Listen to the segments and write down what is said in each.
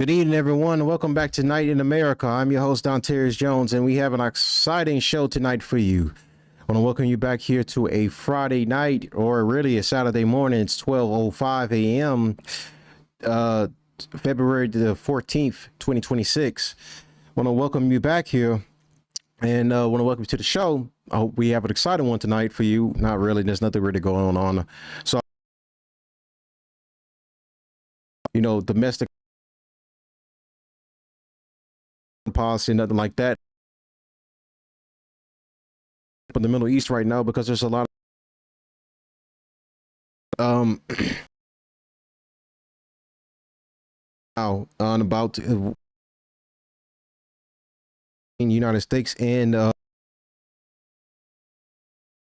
Good evening, everyone. Welcome back to Night in America. I'm your host, Don Terrence Jones, and we have an exciting show tonight for you. I want to welcome you back here to a Friday night, or really a Saturday morning. It's 12:05 a.m., uh, February the 14th, 2026. I want to welcome you back here, and want to welcome you to the show. I hope we have an exciting one tonight for you. Not really. There's nothing really going on. So, domestic policy, nothing like that. In the Middle East right now, because there's a lot of now on about in the United States, and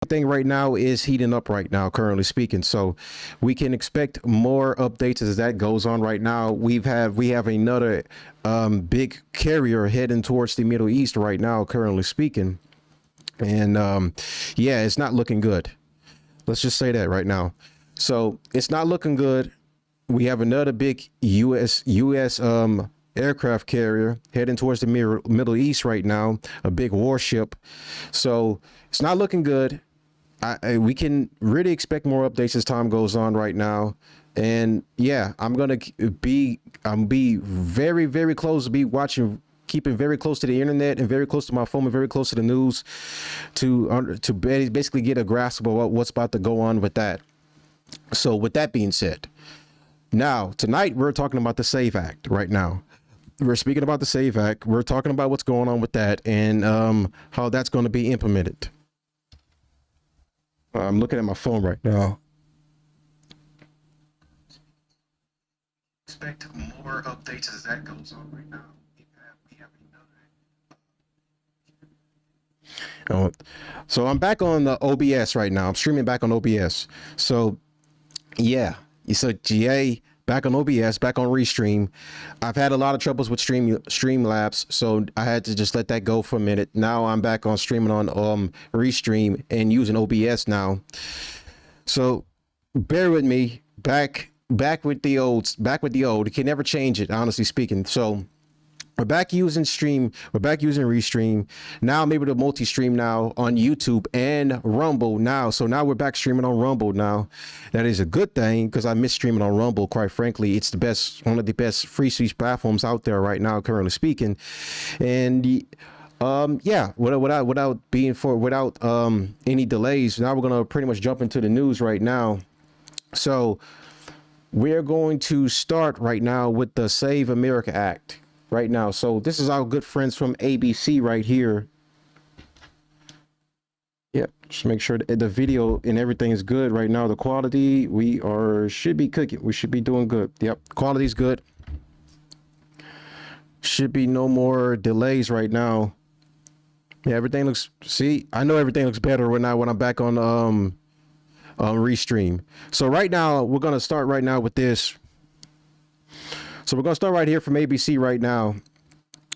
thing right now is heating up right now, currently speaking. So we can expect more updates as that goes on. Right now, we have another big carrier heading towards the Middle East right now, currently speaking, and yeah, it's not looking good. Let's just say that right now. So it's not looking good. We have another big U.S. aircraft carrier heading towards the Middle East right now, a big warship. So it's not looking good. We can really expect more updates as time goes on right now. And yeah, I'm be very, very close to be watching, keeping very close to the internet and very close to my phone and very close to the news to basically get a grasp of what's about to go on with that. So with that being said, now tonight we're talking about the SAVE Act right now. We're speaking about the SAVE Act. We're talking about what's going on with that and how that's going to be implemented. I'm looking at my phone right now. Expect more updates as that goes on right now. So I'm back on the OBS right now. I'm streaming back on OBS. So yeah, so GA back on OBS, back on Restream. I've had a lot of troubles with Streamlabs, so I had to just let that go for a minute. Now I'm back on streaming on Restream and using OBS now. So bear with me. Back with the old. You can never change it, honestly speaking. So we're back using Restream. Now I'm able to multi-stream now on YouTube and Rumble now. So now we're back streaming on Rumble now. That is a good thing because I miss streaming on Rumble, quite frankly. It's one of the best free speech platforms out there right now, currently speaking. And yeah, without any delays, now we're gonna pretty much jump into the news right now. So we're going to start right now with the Save America Act right now. So this is our good friends from ABC right here. Yeah, just make sure that the video and everything is good right now. The quality, should be cooking. We should be doing good. Yep, quality's good. Should be no more delays right now. Yeah, everything looks, see, I know everything looks better when I'm back on Restream. So right now, we're going to start right now with this. So we're going to start right here from ABC right now.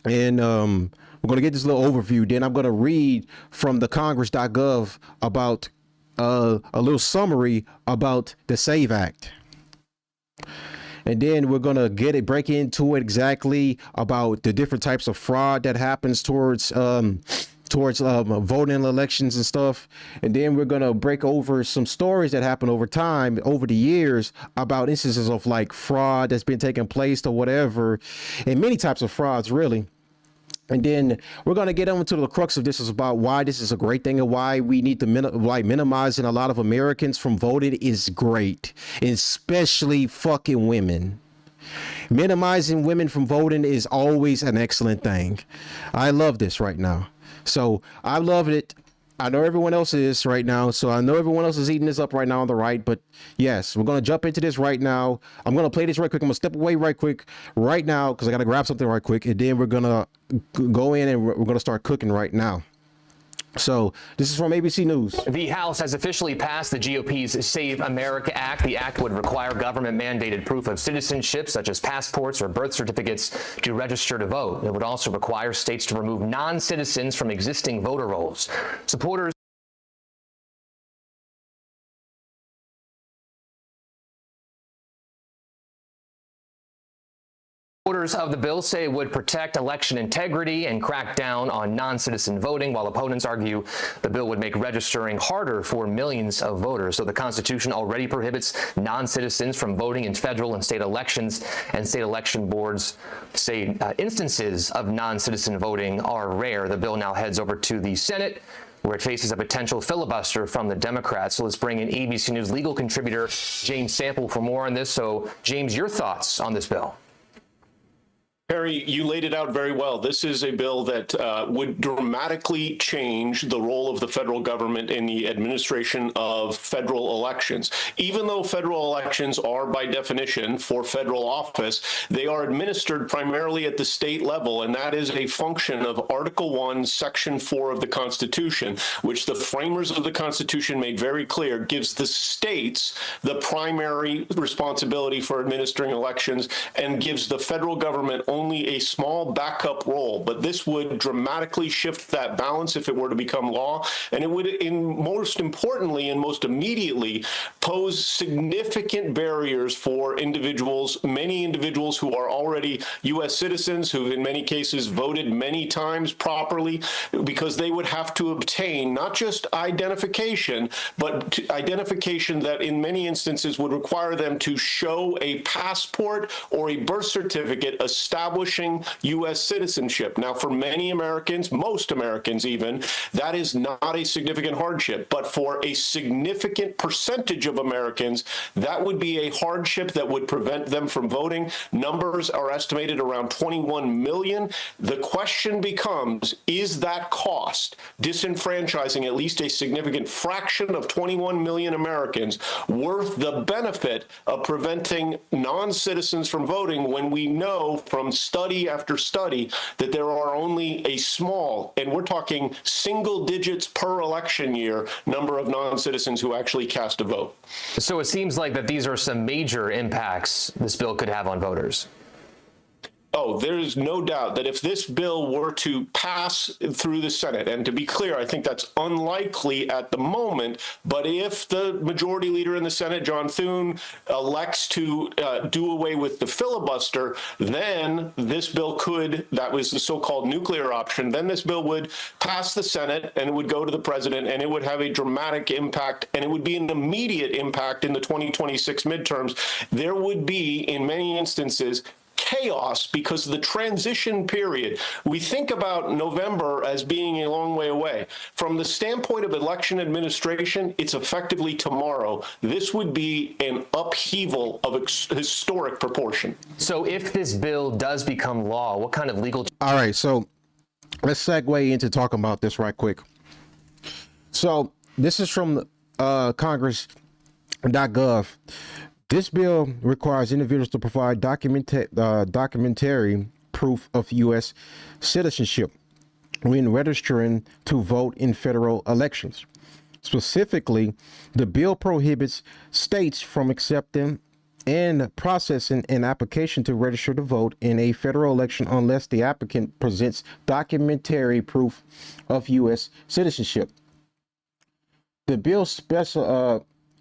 And we're going to get this little overview. Then I'm going to read from the congress.gov about a little summary about the SAVE Act. And then we're going to break into it exactly about the different types of fraud that happens towards voting elections and stuff. And then we're going to break over some stories that happen over time, over the years, about instances of like fraud that's been taking place or whatever, and many types of frauds, really. And then we're going to get into the crux of this, is about why this is a great thing and why we need to minimizing a lot of Americans from voting is great, especially fucking women. Minimizing women from voting is always an excellent thing. I love this right now. So I love it. I know everyone else is right now. So I know everyone else is eating this up right now on the right. But yes, we're going to jump into this right now. I'm going to play this right quick. I'm going to step away right quick right now because I got to grab something right quick. And then we're going to go in and we're going to start cooking right now. So this is from ABC News. The House has officially passed the GOP's Save America Act. The act would require government-mandated proof of citizenship, such as passports or birth certificates, to register to vote. It would also require states to remove non-citizens from existing voter rolls. Supporters Supporters of the bill say it would protect election integrity and crack down on non-citizen voting, while opponents argue the bill would make registering harder for millions of voters. So the Constitution already prohibits non-citizens from voting in federal and state elections, and state election boards say instances of non-citizen voting are rare. The bill now heads over to the Senate, where it faces a potential filibuster from the Democrats. So let's bring in ABC News legal contributor James Sample for more on this. So James, your thoughts on this bill? Harry, you laid it out very well. This is a bill that would dramatically change the role of the federal government in the administration of federal elections. Even though federal elections are, by definition, for federal office, they are administered primarily at the state level, and that is a function of Article 1, Section 4 of the Constitution, which the framers of the Constitution made very clear gives the states the primary responsibility for administering elections and gives the federal government only a small backup role. But this would dramatically shift that balance if it were to become law, and it would, most importantly and most immediately, pose significant barriers for individuals, many individuals who are already U.S. citizens, who in many cases voted many times properly, because they would have to obtain not just identification, but identification that in many instances would require them to show a passport or a birth certificate establishing U.S. citizenship. Now, for many Americans, most Americans even, that is not a significant hardship. But for a significant percentage of Americans, that would be a hardship that would prevent them from voting. Numbers are estimated around 21 million. The question becomes, is that cost, disenfranchising at least a significant fraction of 21 million Americans, worth the benefit of preventing non-citizens from voting when we know from study after study that there are only a small, and we're talking single digits per election year, number of non-citizens who actually cast a vote. So it seems like that these are some major impacts this bill could have on voters. Oh, there is no doubt that if this bill were to pass through the Senate, and to be clear, I think that's unlikely at the moment, but if the majority leader in the Senate, John Thune, elects to do away with the filibuster, then this bill could, that was the so-called nuclear option, then this bill would pass the Senate and it would go to the president, and it would have a dramatic impact, and it would be an immediate impact in the 2026 midterms. There would be, in many instances, chaos because of the transition period. We think about November as being a long way away. From the standpoint of election administration, it's effectively tomorrow. This would be an upheaval of historic proportion. So if this bill does become law, what kind of legal... All right, so let's segue into talking about this right quick. So this is from Congress.gov. This bill requires individuals to provide documentary proof of U.S. citizenship when registering to vote in federal elections. Specifically, the bill prohibits states from accepting and processing an application to register to vote in a federal election unless the applicant presents documentary proof of U.S. citizenship. The bill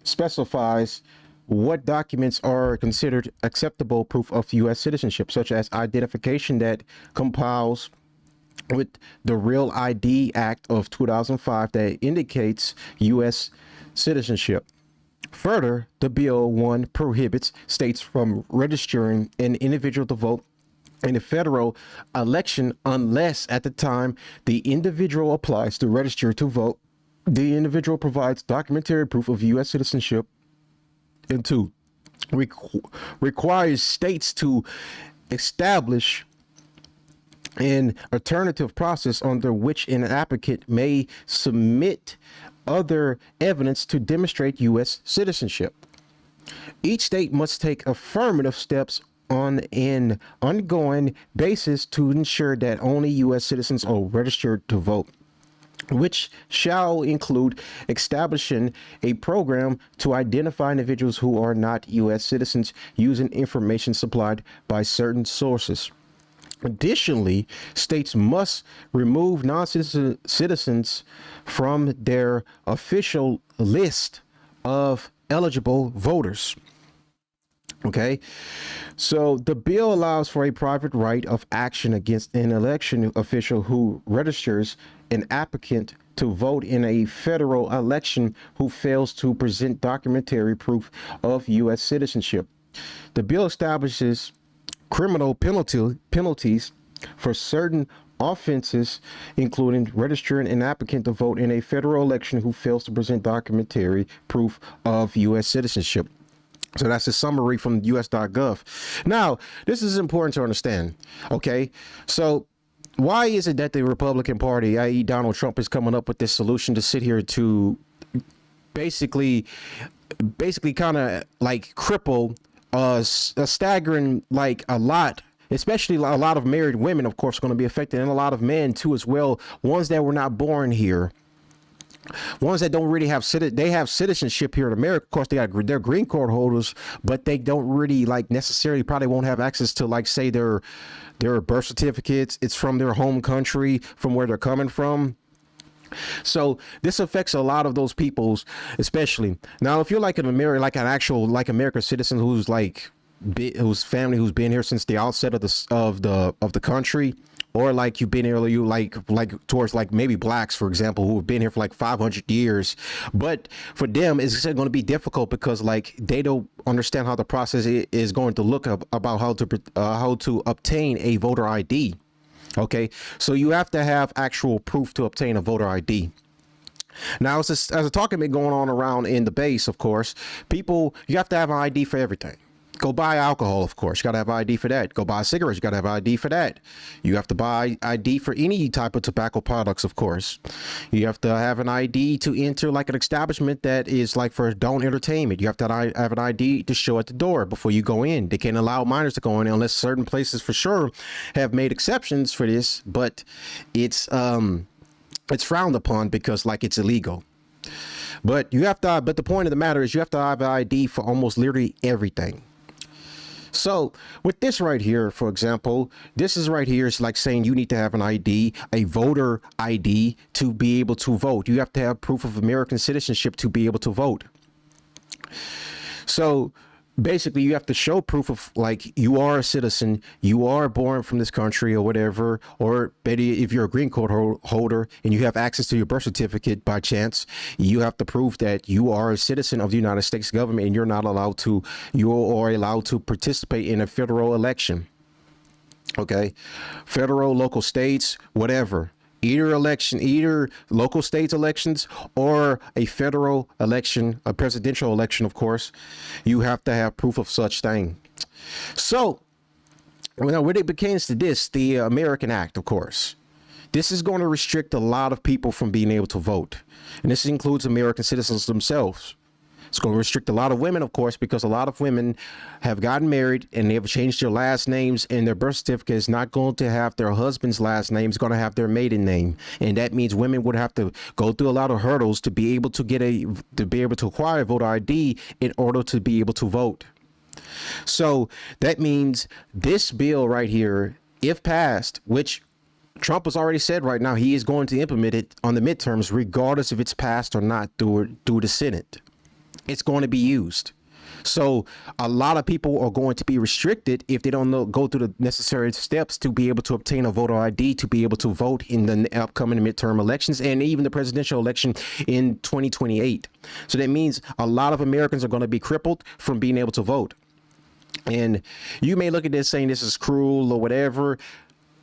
specifies what documents are considered acceptable proof of U.S. citizenship, such as identification that complies with the Real ID Act of 2005 that indicates U.S. citizenship. Further, the bill, 1, prohibits states from registering an individual to vote in a federal election unless at the time the individual applies to register to vote, the individual provides documentary proof of U.S. citizenship. And 2, requires states to establish an alternative process under which an applicant may submit other evidence to demonstrate U.S. citizenship. Each state must take affirmative steps on an ongoing basis to ensure that only U.S. citizens are registered to vote, which shall include establishing a program to identify individuals who are not U.S. citizens using information supplied by certain sources. Additionally, states must remove non-citizens from their official list of eligible voters. Okay, so the bill allows for a private right of action against an election official who registers an applicant to vote in a federal election who fails to present documentary proof of U.S. citizenship. The bill establishes criminal penalties for certain offenses, including registering an applicant to vote in a federal election who fails to present documentary proof of U.S. citizenship. So that's a summary from us.gov. Now, this is important to understand. Okay. So why is it that the Republican Party, i.e. Donald Trump, is coming up with this solution to sit here to basically kind of like cripple a staggering, like a lot, especially a lot of married women, of course, are going to be affected, and a lot of men too as well, ones that were not born here, ones that don't really have they have citizenship here in America. Of course, they're green card holders, but they don't really like necessarily probably won't have access to, like, say their birth certificates. It's from their home country, from where they're coming from. So this affects a lot of those peoples, especially now. If you're like an American, like an actual like American citizen who's like whose family who's been here since the outset of the country, or like you've been here, you like towards like maybe blacks, for example, who have been here for like 500 years. But for them, it's going to be difficult because like they don't understand how the process is going to look about how to obtain a voter ID. Okay, so you have to have actual proof to obtain a voter ID. Now, as a talking been going on around in the base, of course, you have to have an ID for everything. Go buy alcohol, of course, you got to have ID for that. Go buy cigarettes, you got to have ID for that. You have to buy ID for any type of tobacco products, of course. You have to have an ID to enter like an establishment that is like for adult entertainment. You have to have an ID to show at the door before you go in. They can't allow minors to go in unless certain places for sure have made exceptions for this, but it's frowned upon because like it's illegal. But but the point of the matter is you have to have an ID for almost literally everything. So with this right here, for example, this is right here. It's like saying you need to have an ID, a voter ID, to be able to vote. You have to have proof of American citizenship to be able to vote. So basically, you have to show proof of like you are a citizen, you are born from this country or whatever, or maybe if you're a green card holder and you have access to your birth certificate by chance, you have to prove that you are a citizen of the United States government and you are allowed to participate in a federal election. Okay, federal, local, states, whatever. Either local states elections or a federal election, a presidential election, of course, you have to have proof of such thing. So when it pertains to this, the American Act, of course, this is going to restrict a lot of people from being able to vote. And this includes American citizens themselves. It's going to restrict a lot of women, of course, because a lot of women have gotten married and they have changed their last names, and their birth certificate is not going to have their husband's last name. It's going to have their maiden name. And that means women would have to go through a lot of hurdles to be able to acquire a voter ID in order to be able to vote. So that means this bill right here, if passed, which Trump has already said right now, he is going to implement it on the midterms, regardless if it's passed or not through the Senate. It's going to be used. So a lot of people are going to be restricted if they don't go through the necessary steps to be able to obtain a voter ID to be able to vote in the upcoming midterm elections and even the presidential election in 2028. So that means a lot of Americans are going to be crippled from being able to vote. And you may look at this saying this is cruel or whatever.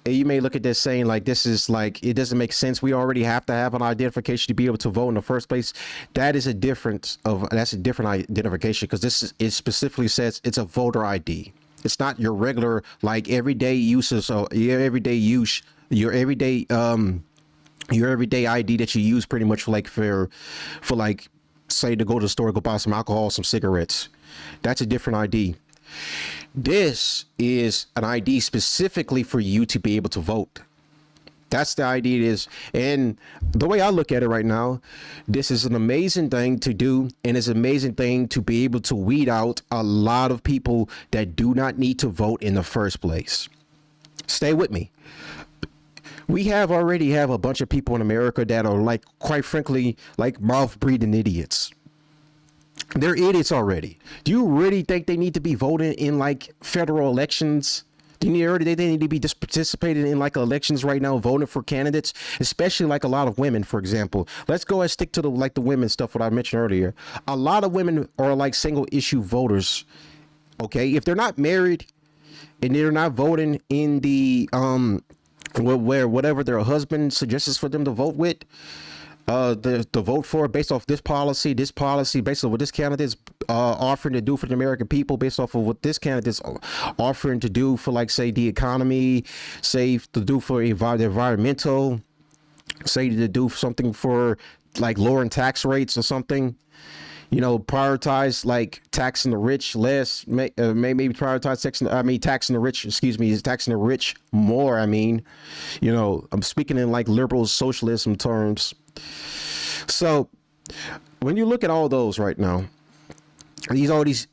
You may look at this saying like this is like it doesn't make sense. We already have to have an identification to be able to vote in the first place. That's a different identification because it specifically says it's a voter ID. It's not your regular like everyday uses or your everyday ID that you use pretty much for like say to go to the store, go buy some alcohol, some cigarettes. That's a different ID. This is an ID specifically for you to be able to vote. That's the ID it is. And the way I look at it right now, this is an amazing thing to do. And it's an amazing thing to be able to weed out a lot of people that do not need to vote in the first place. Stay with me. We already have a bunch of people in America that are like, quite frankly, like mouth breathing idiots. They're idiots already. Do you really think they need to be voting in like federal elections? Do you already they need to be just participating in like elections right now, voting for candidates, especially like a lot of women, for example. Let's go and stick to the women stuff, what I mentioned earlier. A lot of women are like single issue voters. Okay, if they're not married and they're not voting in the where whatever their husband suggests for them to vote with, the vote for based off this policy, based on what this candidate's offering to do for the American people, based off of what this candidate's offering to do for, like, say, the economy, say to do for the environmental, say to do something for like lowering tax rates or something. You know, prioritize like taxing the rich less, maybe prioritize taxing the rich, taxing the rich more. You know, I'm speaking in like liberal socialism terms. So when you look at all those right now, all these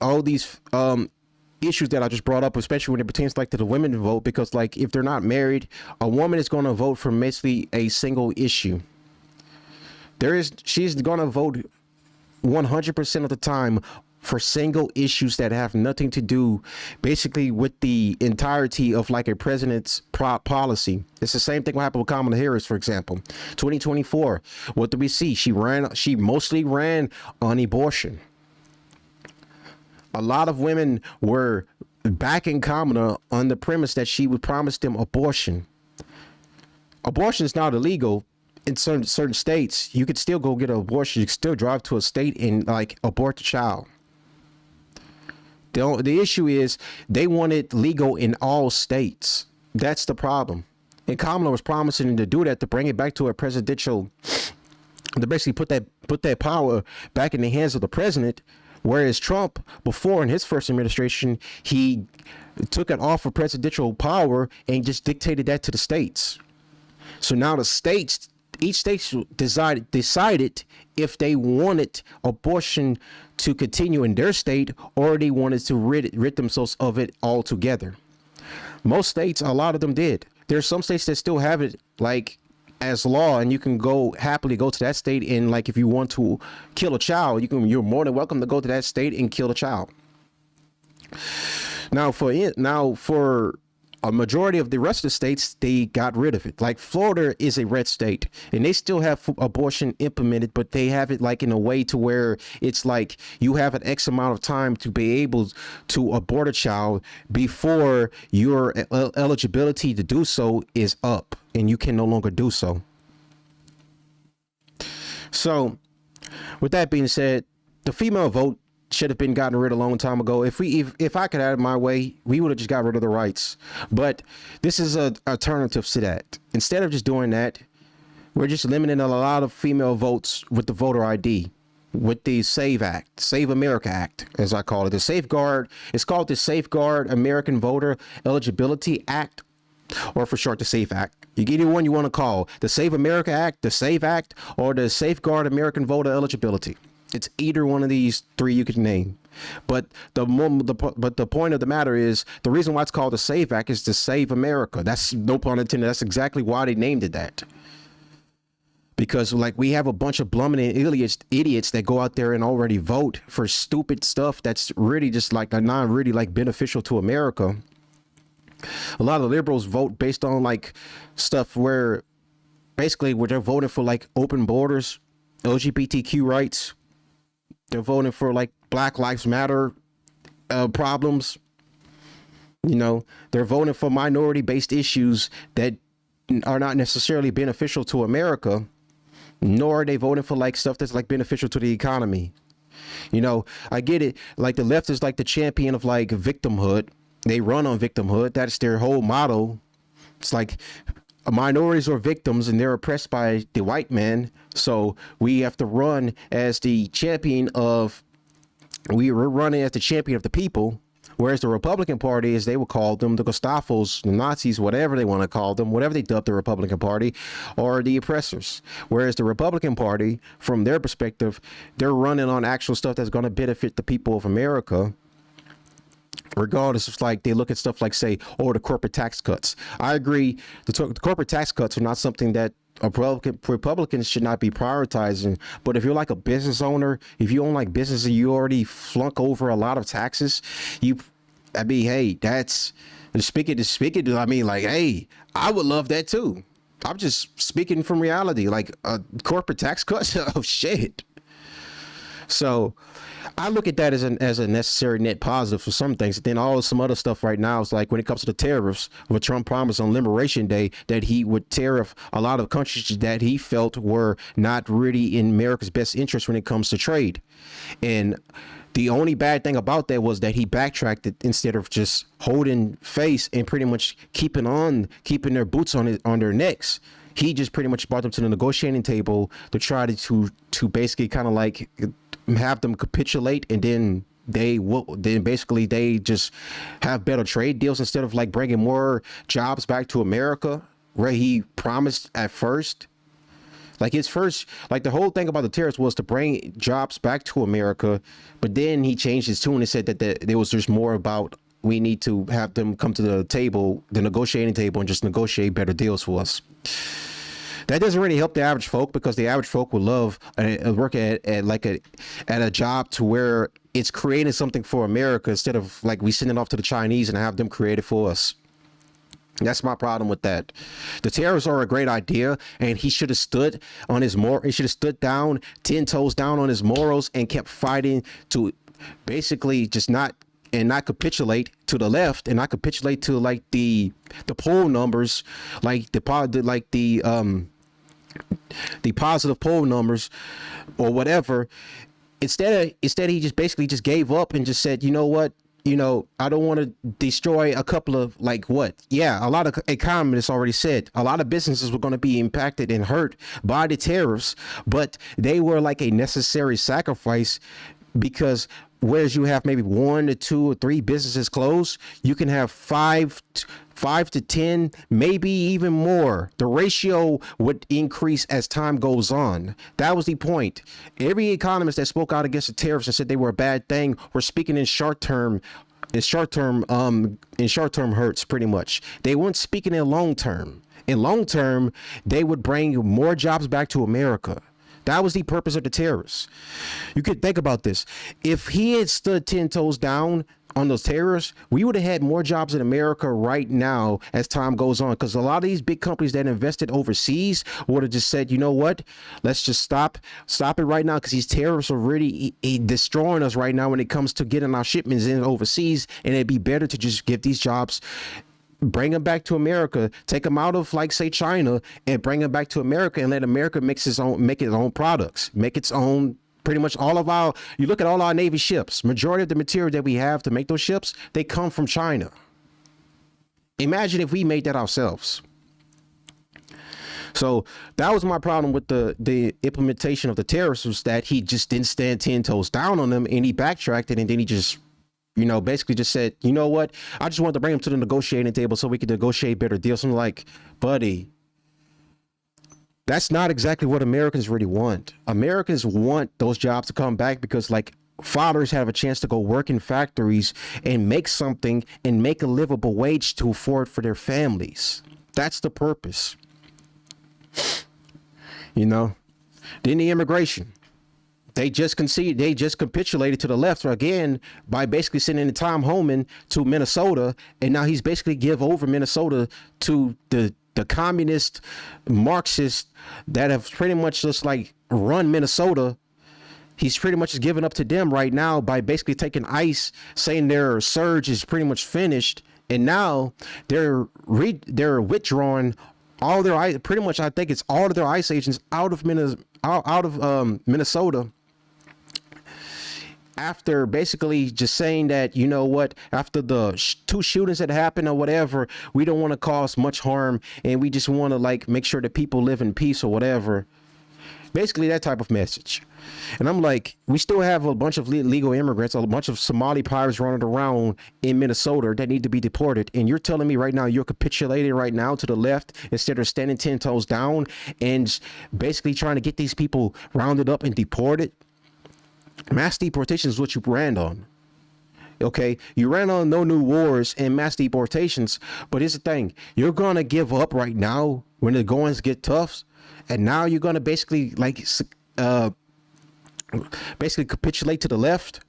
issues that I just brought up, especially when it pertains like to the women to vote, because like if they're not married, a woman is going to vote for basically a single issue. She's going to vote 100% of the time for single issues that have nothing to do basically with the entirety of like a president's policy. It's the same thing what happened with Kamala Harris, for example. 2024, what did we see? She mostly ran on abortion. A lot of women were backing Kamala on the premise that she would promise them abortion. Abortion is not illegal. In certain states, you could still go get an abortion. You could still drive to a state and like abort the child. The issue is they want it legal in all states. That's the problem. And Kamala was promising to do that, to bring it back to a presidential, to basically put that power back in the hands of the president. Whereas Trump, before in his first administration, he took it off of presidential power and just dictated that to the states. So now the states, each state decided if they wanted abortion to continue in their state or they wanted to rid themselves of it altogether. Most states, a lot of them did. There's some states that still have it like as law, and you can happily go to that state, and like if you want to kill a child, you're more than welcome to go to that state and kill a child. Now for a majority of the rest of the states, they got rid of it. Like Florida is a red state and they still have abortion implemented, but they have it like in a way to where it's like you have an X amount of time to be able to abort a child before your eligibility to do so is up and you can no longer do so. So with that being said, the female vote should have been gotten rid of a long time ago. If I could have it my way, we would have just got rid of the rights. But this is an alternative to that. Instead of just doing that, we're just limiting a lot of female votes with the voter ID, with the SAVE Act, Save America Act, as I call it. It's called the Safeguard American Voter Eligibility Act, or for short, the SAFE Act. You get either one you want to call, the Save America Act, the SAVE Act, or the Safeguard American Voter Eligibility. It's either one of these three you could name. But the point of the matter is, the reason why it's called the SAVE Act is to save America. That's no pun intended. That's exactly why they named it that. Because like we have a bunch of blooming idiots that go out there and already vote for stupid stuff that's really just like not really like beneficial to America. A lot of liberals vote based on like stuff where basically where they're voting for like open borders, LGBTQ rights. They're voting for like Black Lives Matter problems. You know, they're voting for minority-based issues that are not necessarily beneficial to America, nor are they voting for like stuff that's like beneficial to the economy. You know, I get it. Like the left is like the champion of like victimhood. They run on victimhood. That's their whole motto. It's like minorities are victims and they're oppressed by the white man. So we have to run as the champion of, we're running as the champion of the people. Whereas the Republican Party, as they would call them, the Gestapos, the Nazis, whatever they want to call them, whatever they dub the Republican Party, are the oppressors. Whereas the Republican Party, from their perspective, they're running on actual stuff that's going to benefit the people of America. Regardless of like they look at stuff like say, oh, the corporate tax cuts. I agree. The corporate tax cuts are not something that Republicans should not be prioritizing. But if you're like a business owner, if you own like business and you already flunk over a lot of taxes, I mean, hey, that's speaking. I mean, like, hey, I would love that too. I'm just speaking from reality, like corporate tax cuts. Oh shit. So I look at that as a necessary net positive for some things. Then some other stuff right now is like when it comes to the tariffs, what Trump promised on Liberation Day, that he would tariff a lot of countries that he felt were not really in America's best interest when it comes to trade. And the only bad thing about that was that he backtracked it instead of just holding face and pretty much keeping their boots on their necks. He just pretty much brought them to the negotiating table to try to basically kind of like have them capitulate, and then they just have better trade deals instead of like bringing more jobs back to America, where he promised at first. Like the whole thing about the tariffs was to bring jobs back to America, but then he changed his tune and said that there was just more about we need to have them come to the table, the negotiating table, and just negotiate better deals for us. That doesn't really help the average folk, because the average folk would love work at a job to where it's creating something for America instead of like we send it off to the Chinese and have them create it for us. That's my problem with that. The tariffs are a great idea, and he should have stood on his he should have stood down, 10 toes down on his morals, and kept fighting to basically just not capitulate to the left, and not capitulate to like the poll numbers, like the positive poll numbers or whatever. Instead he just basically just gave up and just said, you know what? I don't want to destroy a couple of a lot of economists already said a lot of businesses were going to be impacted and hurt by the tariffs, but they were like a necessary sacrifice, because whereas you have maybe 1 to 2 or 3 businesses close, you can have 5 to 10, maybe even more. The ratio would increase as time goes on. That was the point. Every economist that spoke out against the tariffs and said they were a bad thing were speaking in short term hurts, pretty much. They weren't speaking in long term. In long term, they would bring more jobs back to America. That was the purpose of the tariffs. You could think about this. If he had stood 10 toes down on those tariffs, we would have had more jobs in America right now as time goes on, because a lot of these big companies that invested overseas would have just said, you know what, let's just stop it right now, because these tariffs are really destroying us right now when it comes to getting our shipments in overseas, and it'd be better to just give these jobs, bring them back to America, take them out of like say China, and bring them back to America, and let America make its own products, make its own. Pretty much you look at all our Navy ships, majority of the material that we have to make those ships, they come from China. Imagine if we made that ourselves. So that was my problem with the implementation of the tariffs, was that he just didn't stand 10 toes down on them, and he backtracked it, and then he just basically just said, you know what, I just wanted to bring him to the negotiating table so we could negotiate better deals. I'm like, buddy, that's not exactly what Americans really want. Americans want those jobs to come back because like fathers have a chance to go work in factories and make something and make a livable wage to afford for their families. That's the purpose. Then the immigration. They just capitulated to the left again by basically sending Tom Homan to Minnesota, and now he's basically give over Minnesota to the communist Marxists that have pretty much just like run Minnesota. He's pretty much just giving up to them right now by basically taking ICE, saying their surge is pretty much finished, and now they're withdrawing all their pretty much, I think it's all of their ICE agents out of Minnesota. After basically just saying that, you know what, after the 2 shootings that happened or whatever, we don't want to cause much harm, and we just want to like make sure that people live in peace or whatever. Basically that type of message. And I'm like, we still have a bunch of illegal immigrants, a bunch of Somali pirates running around in Minnesota that need to be deported. And you're telling me right now you're capitulating right now to the left instead of standing 10 toes down and basically trying to get these people rounded up and deported? Mass deportation is what you ran on. Okay, you ran on no new wars and mass deportations, but here's the thing: you're gonna give up right now when the goings get tough. and now you're gonna basically basically capitulate to the left.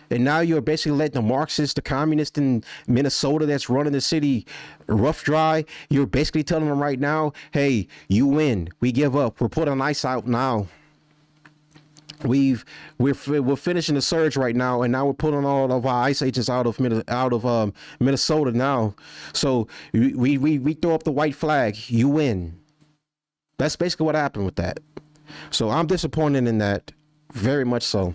And now you're basically letting the Marxists, the communists in Minnesota that's running the city rough dry. You're basically telling them right now, hey, you win. We give up. We're putting ice out now. We're finishing the surge right now, and now we're putting all of our ice agents out of Minnesota now. So we throw up the white flag. You win. That's basically what happened with that. So I'm disappointed in that, very much so.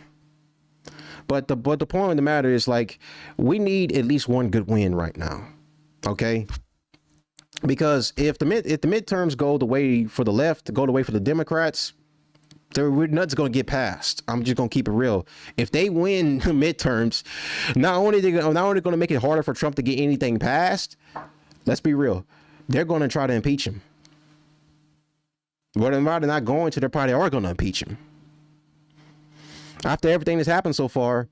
But the point of the matter is, like, we need at least one good win right now, okay? Because if the midterms go the way for the left, go the way for the Democrats, nothing's gonna get passed. I'm just gonna keep it real. If they win the midterms, not only gonna make it harder for Trump to get anything passed. Let's be real, they're gonna try to impeach him. Whether or not they're not going to, they probably are gonna impeach him. After everything that's happened so far,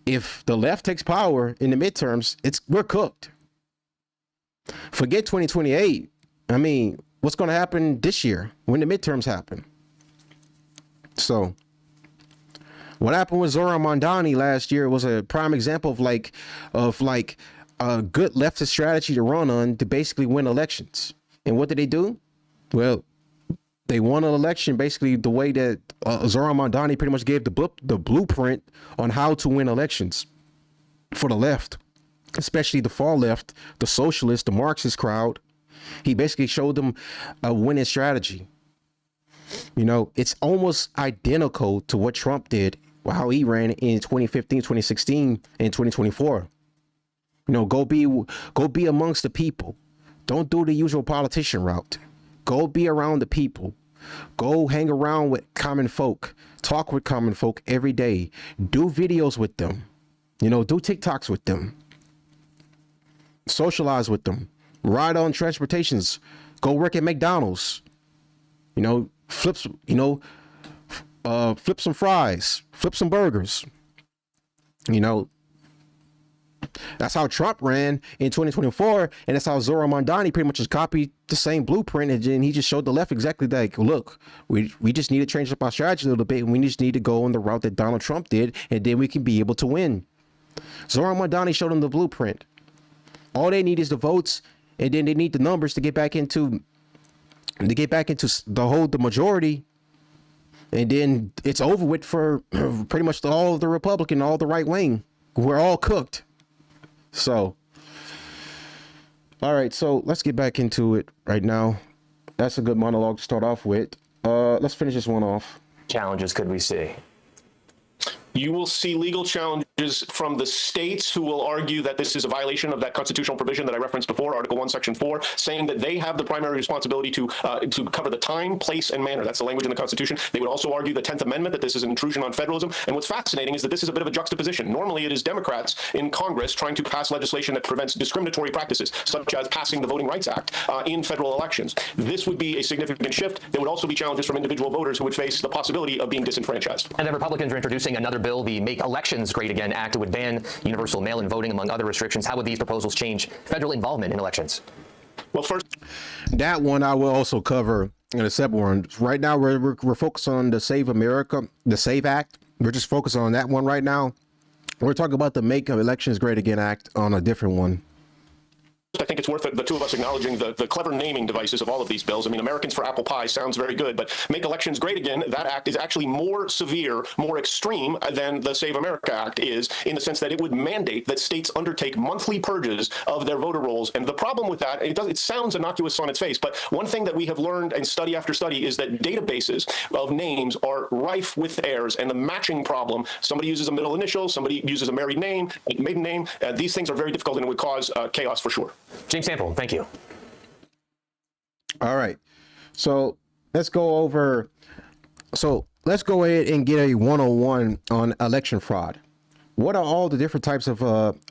if the left takes power in the midterms, we're cooked. Forget 2028. I mean, what's going to happen this year when the midterms happen? So, what happened with Zoran Mondani last year was a prime example of a good leftist strategy to run on to basically win elections. And what did they do? Well, they won an election basically the way that Zoran Mondani pretty much gave the blueprint on how to win elections for the left, especially the far left, the socialist, the Marxist crowd. He basically showed them a winning strategy. You know, it's almost identical to what Trump did, how he ran in 2015, 2016, and 2024. You know, go be amongst the people. Don't do the usual politician route. Go be around the people. Go hang around with common folk. Talk with common folk every day. Do videos with them. You know, do TikToks with them. Socialize with them. Ride on transportations. Go work at McDonald's. You know, flip some fries. Flip some burgers. You know, that's how Trump ran in 2024, and that's how Zoran Mondani pretty much just copied the same blueprint, and then he just showed the left exactly like, look, we just need to change up our strategy a little bit, and we just need to go on the route that Donald Trump did, and then we can be able to win. Zoran Mondani showed them the blueprint. All they need is the votes, and then they need the numbers to get back into the majority, and then it's over with for pretty much all of the Republican, all the right wing. We're all cooked. So, all right, so let's get back into it right now. That's a good monologue to start off with. Let's finish this one off. Challenges could we see? You will see legal challenges from the states who will argue that this is a violation of that constitutional provision that I referenced before, Article 1, Section 4, saying that they have the primary responsibility to cover the time, place, and manner. That's the language in the Constitution. They would also argue the 10th Amendment, that this is an intrusion on federalism. And what's fascinating is that this is a bit of a juxtaposition. Normally, it is Democrats in Congress trying to pass legislation that prevents discriminatory practices, such as passing the Voting Rights Act in federal elections. This would be a significant shift. There would also be challenges from individual voters who would face the possibility of being disenfranchised. And the Republicans are introducing another bill, the Make Elections Great Again Act. It would ban universal mail-in voting, among other restrictions. How would these proposals change federal involvement in elections? Well, first, that one I will also cover in a separate one. Right now, we're focused on the Save America, the Save Act. We're just focused on that one right now. We're talking about the Make Elections Great Again Act on a different one. I think it's worth the two of us acknowledging the clever naming devices of all of these bills. I mean, Americans for Apple Pie sounds very good, but Make Elections Great Again, that act is actually more severe, more extreme than the Save America Act is, in the sense that it would mandate that states undertake monthly purges of their voter rolls. And the problem with that, it sounds innocuous on its face, but one thing that we have learned and study after study is that databases of names are rife with errors, and the matching problem, somebody uses a middle initial, somebody uses a married name, a maiden name, these things are very difficult and it would cause chaos for sure. James Sample, thank you. All right. So let's go ahead and get a 101 on election fraud. What are all the different types of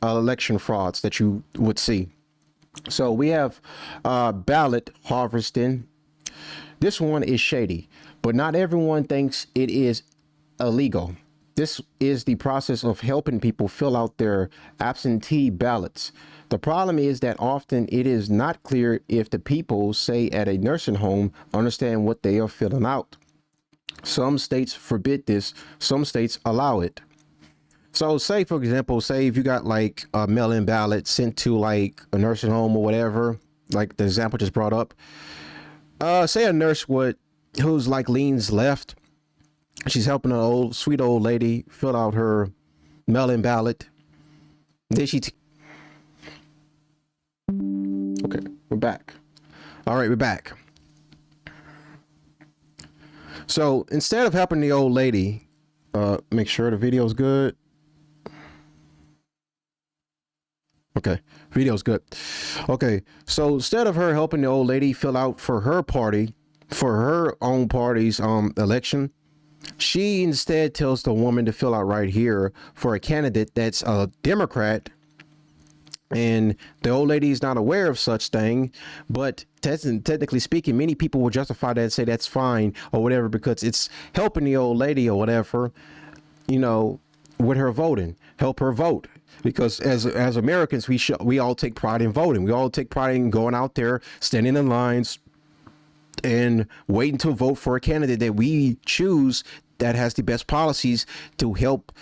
election frauds that you would see? So we have ballot harvesting. This one is shady, but not everyone thinks it is illegal. This is the process of helping people fill out their absentee ballots. The problem is that often it is not clear if the people, say at a nursing home, understand what they are filling out. Some states forbid this, some states allow it. So say, for example, say if you got like a mail-in ballot sent to like a nursing home or whatever, like the example just brought up, say a nurse who's like leans left, she's helping an sweet old lady fill out her mail-in ballot. Then okay, we're back. All right, we're back. So instead of helping the old lady, make sure the video's good. Okay, video's good. Okay, so instead of her helping the old lady fill out for her party, for her own party's election, she instead tells the woman to fill out right here for a candidate that's a Democrat. And the old lady is not aware of such thing, but technically speaking, many people will justify that and say that's fine or whatever because it's helping the old lady or whatever, you know, with her voting, help her vote. Because as Americans, we all take pride in voting. We all take pride in going out there, standing in lines, and waiting to vote for a candidate that we choose that has the best policies to help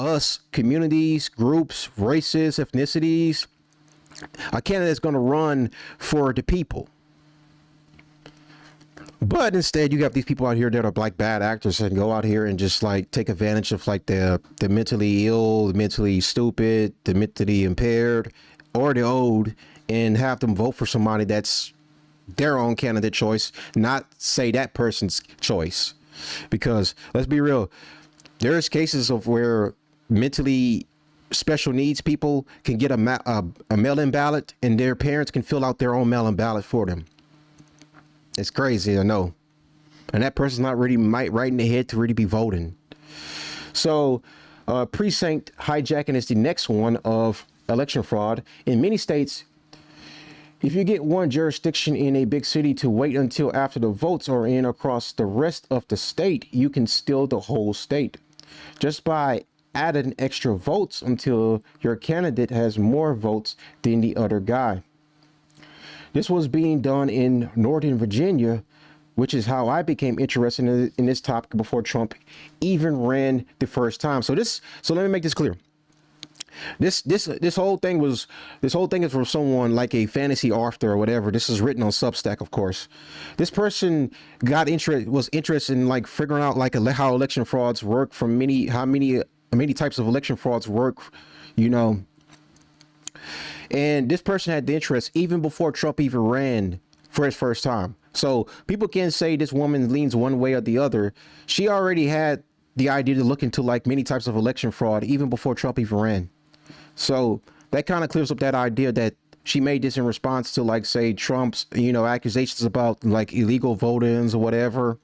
us, communities, groups, races, ethnicities. A candidate that's going to run for the people. But instead, you have these people out here that are like bad actors and go out here and just like take advantage of like the mentally ill, the mentally stupid, the mentally impaired, or the old, and have them vote for somebody that's their own candidate choice, not say that person's choice. Because let's be real, there's cases of where mentally special needs people can get a mail-in ballot and their parents can fill out their own mail-in ballot for them. It's crazy, I know. And that person's not really right in the head to really be voting. So precinct hijacking is the next one of election fraud. In many states, if you get one jurisdiction in a big city to wait until after the votes are in across the rest of the state, you can steal the whole state just by adding extra votes until your candidate has more votes than the other guy. This was being done in Northern Virginia, which is how I became interested in this topic before Trump even ran the first time. So let me make this clear. This whole thing is from someone like a fantasy author or whatever. This is written on Substack, of course. This person was interested in like figuring out like how election frauds work, from how many types of election frauds work, you know. And this person had the interest even before Trump even ran for his first time. So people can't say this woman leans one way or the other. She already had the idea to look into like many types of election fraud even before Trump even ran. So that kind of clears up that idea that she made this in response to like, say, Trump's, you know, accusations about like illegal vote-ins or whatever.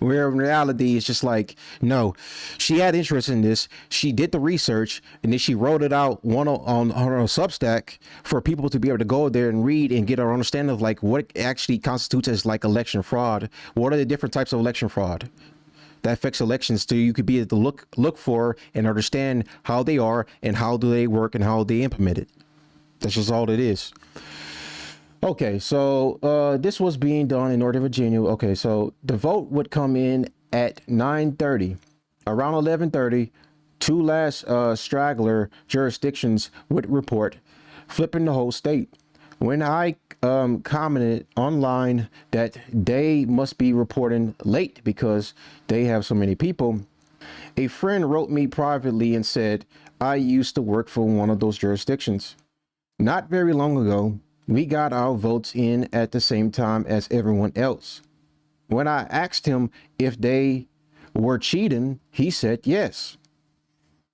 Where in reality, it's just like, no, she had interest in this. She did the research and then she wrote it out on her Substack for people to be able to go there and read and get an understanding of like what actually constitutes as like election fraud. What are the different types of election fraud that affects elections, so you could be able to look for and understand how they are and how do they work and how they implement it. That's just all it is. Okay, so this was being done in Northern Virginia. Okay, so the vote would come in at 9:30. Around 11:30, two last straggler jurisdictions would report, flipping the whole state. When I commented online that they must be reporting late because they have so many people, a friend wrote me privately and said, I used to work for one of those jurisdictions. Not very long ago, we got our votes in at the same time as everyone else. When I asked him if they were cheating, he said yes.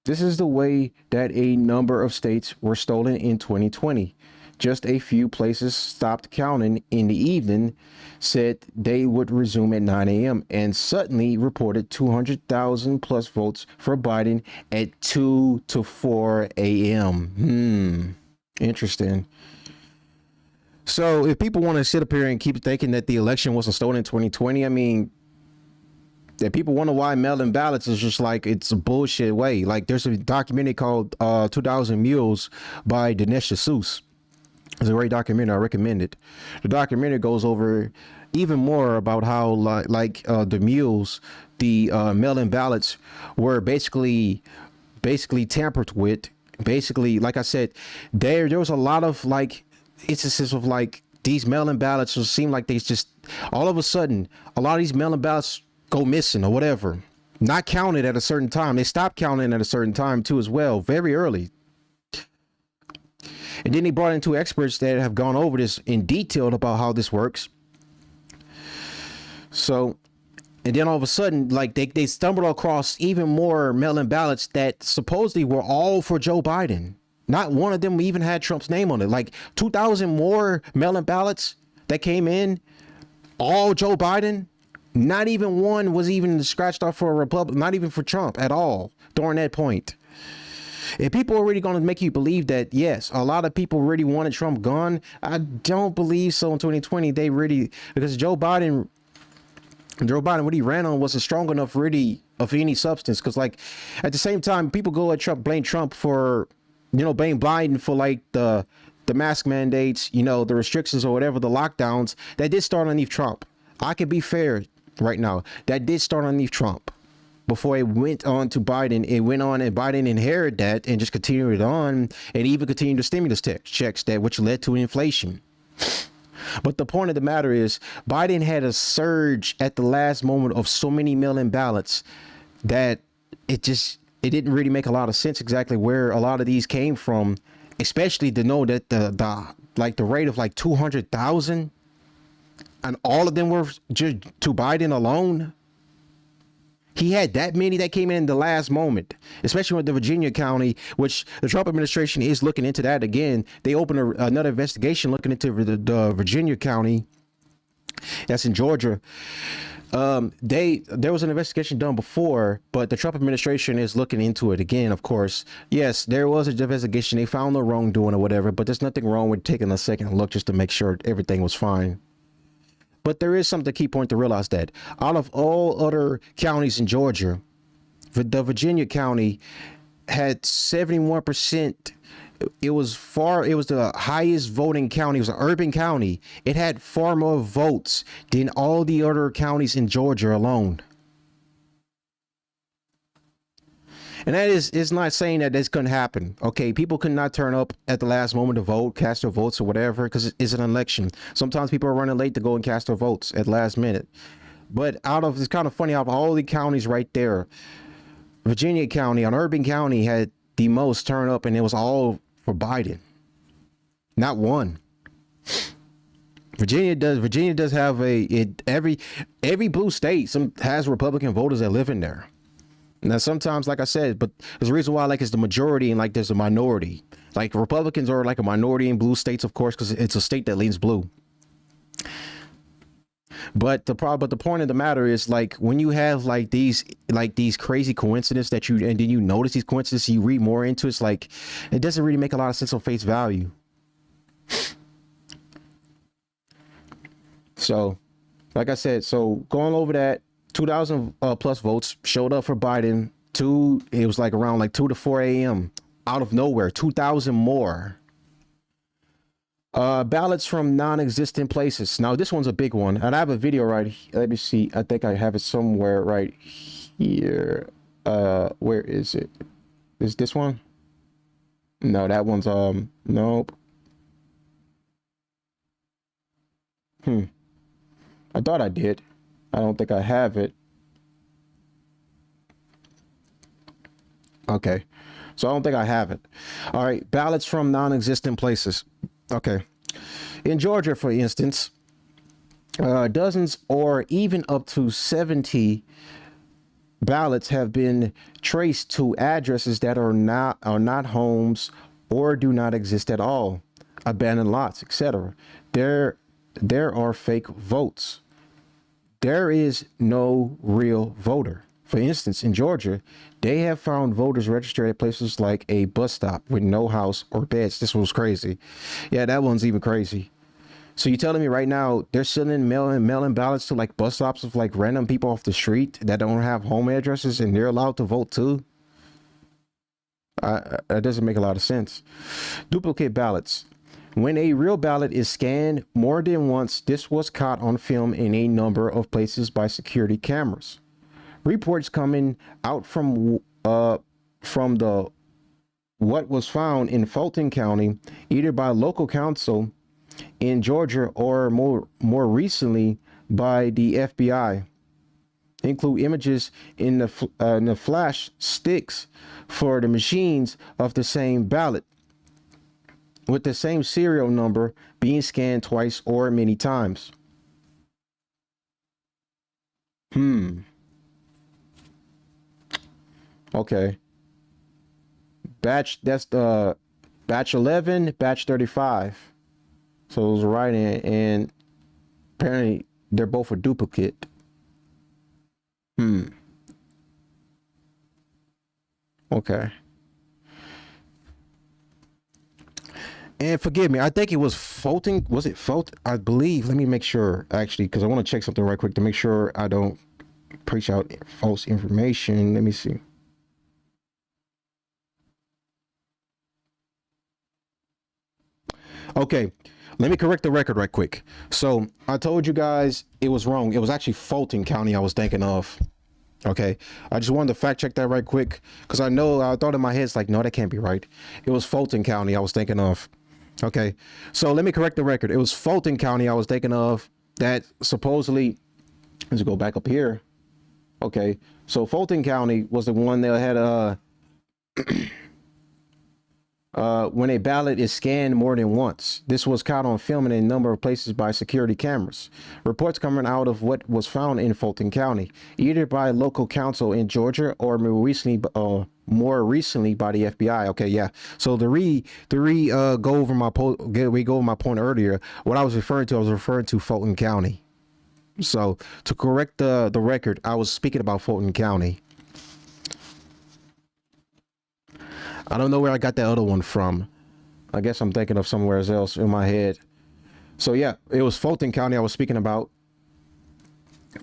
This is the way that a number of states were stolen in 2020. Just a few places stopped counting in the evening, said they would resume at 9 a.m. and suddenly reported 200,000 plus votes for Biden at 2 to 4 a.m. Interesting. So if people want to sit up here and keep thinking that the election wasn't stolen in 2020, I mean, that people wonder why mail-in ballots is just like it's a bullshit way. Like there's a documentary called 2000 Mules by Dinesh D'Souza. It's a great documentary. I recommend it. The documentary goes over even more about how the mules, the mail-in ballots were basically tampered with. Basically, like I said, there was a lot of like instances of like these mail-in ballots just seem like they just all of a sudden a lot of these mail-in ballots go missing or whatever, not counted at a certain time. They stopped counting at a certain time too as well, very early. And then they brought in two experts that have gone over this in detail about how this works. So, and then all of a sudden, like they stumbled across even more mail-in ballots that supposedly were all for Joe Biden. Not one of them even had Trump's name on it. Like 2,000 more mail-in ballots that came in, all Joe Biden. Not even one was even scratched off for a Republican, not even for Trump at all during that point. If people are really going to make you believe that, yes, a lot of people really wanted Trump gone, I don't believe so in 2020. They really, because Joe Biden, what he ran on wasn't strong enough really of any substance. Because like at the same time, people go at Trump, blame Trump for, blame Biden for like the mask mandates, the restrictions or whatever, the lockdowns that did start underneath Trump. I could be fair right now. That did start underneath Trump. Before it went on to Biden, it went on and Biden inherited that and just continued it on and even continued the stimulus checks that which led to inflation. But the point of the matter is Biden had a surge at the last moment of so many mail-in ballots that it didn't really make a lot of sense exactly where a lot of these came from, especially to know that the rate of like 200,000 and all of them were just to Biden alone. He had that many that came in the last moment, especially with the Virginia county, which the Trump administration is looking into that again. They opened another investigation looking into the Virginia county. That's in Georgia. There was an investigation done before, but the Trump administration is looking into it again, of course. Yes, there was an investigation. They found the wrongdoing or whatever, but there's nothing wrong with taking a second look just to make sure everything was fine. But there is something key point to realize that out of all other counties in Georgia, the Virginia county had 71%. It was the highest voting county. It was an urban county. It had far more votes than all the other counties in Georgia alone. And that is not saying that this couldn't happen. Okay, people could not turn up at the last moment to vote, cast their votes or whatever, because it's an election. Sometimes people are running late to go and cast their votes at last minute. But it's kind of funny, out of all the counties right there, Virginia County, an urban county, had the most turn up, and it was all for Biden. Not one. Virginia does have every blue state has Republican voters that live in there. Now, sometimes, like I said, but there's a reason why, like, it's the majority and like there's a minority. Like Republicans are like a minority in blue states, of course, because it's a state that leans blue. But the point of the matter is, like, when you have like these crazy coincidences and then you notice these coincidences, you read more into it, it's like it doesn't really make a lot of sense on face value. So, like I said, going over that. 2,000 plus votes showed up for Biden. It was like around like 2 to 4 a.m. out of nowhere. 2,000 more ballots from non-existent places. Now this one's a big one, and I have a video right here. Let me see. I think I have it somewhere right here. Where is it? Is this one? No, that one's nope. I thought I did. I don't think I have it. Okay, so I don't think I have it. All right, ballots from non-existent places. Okay, in Georgia, for instance, dozens or even up to 70 ballots have been traced to addresses that are not homes or do not exist at all, abandoned lots, etc. There are fake votes. There is no real voter. For instance, in Georgia, they have found voters registered at places like a bus stop with no house or beds. This was crazy. Yeah, that one's even crazy. So you telling me right now they're sending mail-in ballots to like bus stops of like random people off the street that don't have home addresses and they're allowed to vote too? That doesn't make a lot of sense. Duplicate ballots. When a real ballot is scanned more than once, this was caught on film in a number of places by security cameras. Reports coming out from the what was found in Fulton County, either by local council in Georgia or more recently by the FBI, include images in the flash sticks for the machines of the same ballot, with the same serial number being scanned twice or many times. Okay. That's the batch 11, batch 35. So it was right in, and apparently they're both a duplicate. Okay. And forgive me, I think it was Fulton. Was it Fulton? I believe. Let me make sure, actually, because I want to check something right quick to make sure I don't preach out false information. Let me see. Okay, let me correct the record right quick. So I told you guys it was wrong. It was actually Fulton County I was thinking of. Okay, I just wanted to fact check that right quick because I thought in my head, it's like, no, that can't be right. It was Fulton County I was thinking of. Okay, so let me correct the record. It was Fulton County I was thinking of that supposedly, let's go back up here. Okay, so Fulton County was the one that had when a ballot is scanned more than once. This was caught on film in a number of places by security cameras. Reports coming out of what was found in Fulton County, either by local council in Georgia or more recently by the FBI. Okay, yeah. So go over my point earlier. What I was referring to Fulton County. So to correct the record, I was speaking about Fulton County. I don't know where I got that other one from. I guess I'm thinking of somewhere else in my head. So yeah, it was Fulton County I was speaking about.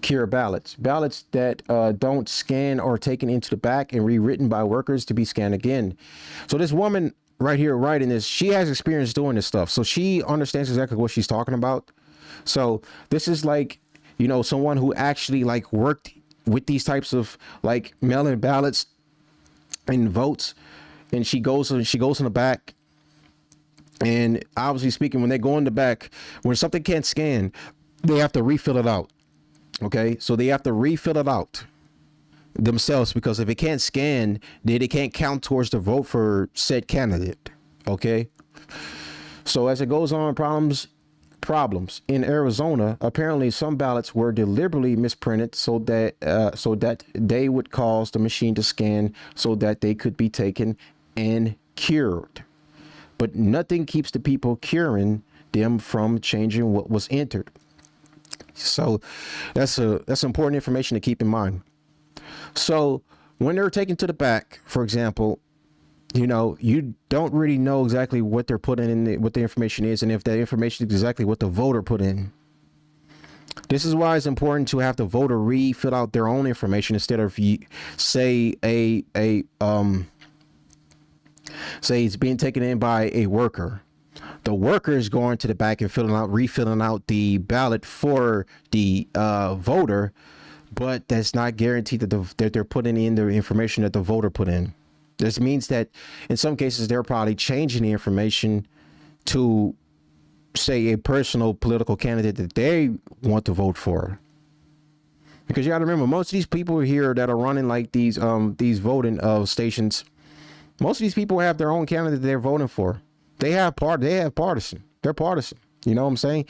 Cure ballots. Ballots that don't scan or taken into the back and rewritten by workers to be scanned again. So this woman right here writing this, she has experience doing this stuff. So she understands exactly what she's talking about. So this is like, you know, someone who actually like worked with these types of like mail-in ballots and votes. And she goes in the back, and obviously speaking, when they go in the back, when something can't scan, they have to refill it out. Okay, so they have to refill it out themselves, because if it can't scan, then it can't count towards the vote for said candidate. Okay, so as it goes on, problems in Arizona. Apparently, some ballots were deliberately misprinted so that they would cause the machine to scan so that they could be taken and cured. But nothing keeps the people curing them from changing what was entered. So that's important information to keep in mind. So when they're taken to the back, for example, you know, you don't really know exactly what they're putting in, what the information is, and if that information is exactly what the voter put in. This is why it's important to have the voter refill out their own information instead of, say it's being taken in by a worker. The worker is going to the back and refilling out the ballot for the voter, but that's not guaranteed that they're putting in the information that the voter put in. This means that in some cases they're probably changing the information to, say, a personal political candidate that they want to vote for. Because you got to remember, most of these people here that are running like these voting stations, most of these people have their own candidate they're voting for. They have partisan. They're partisan. You know what I'm saying?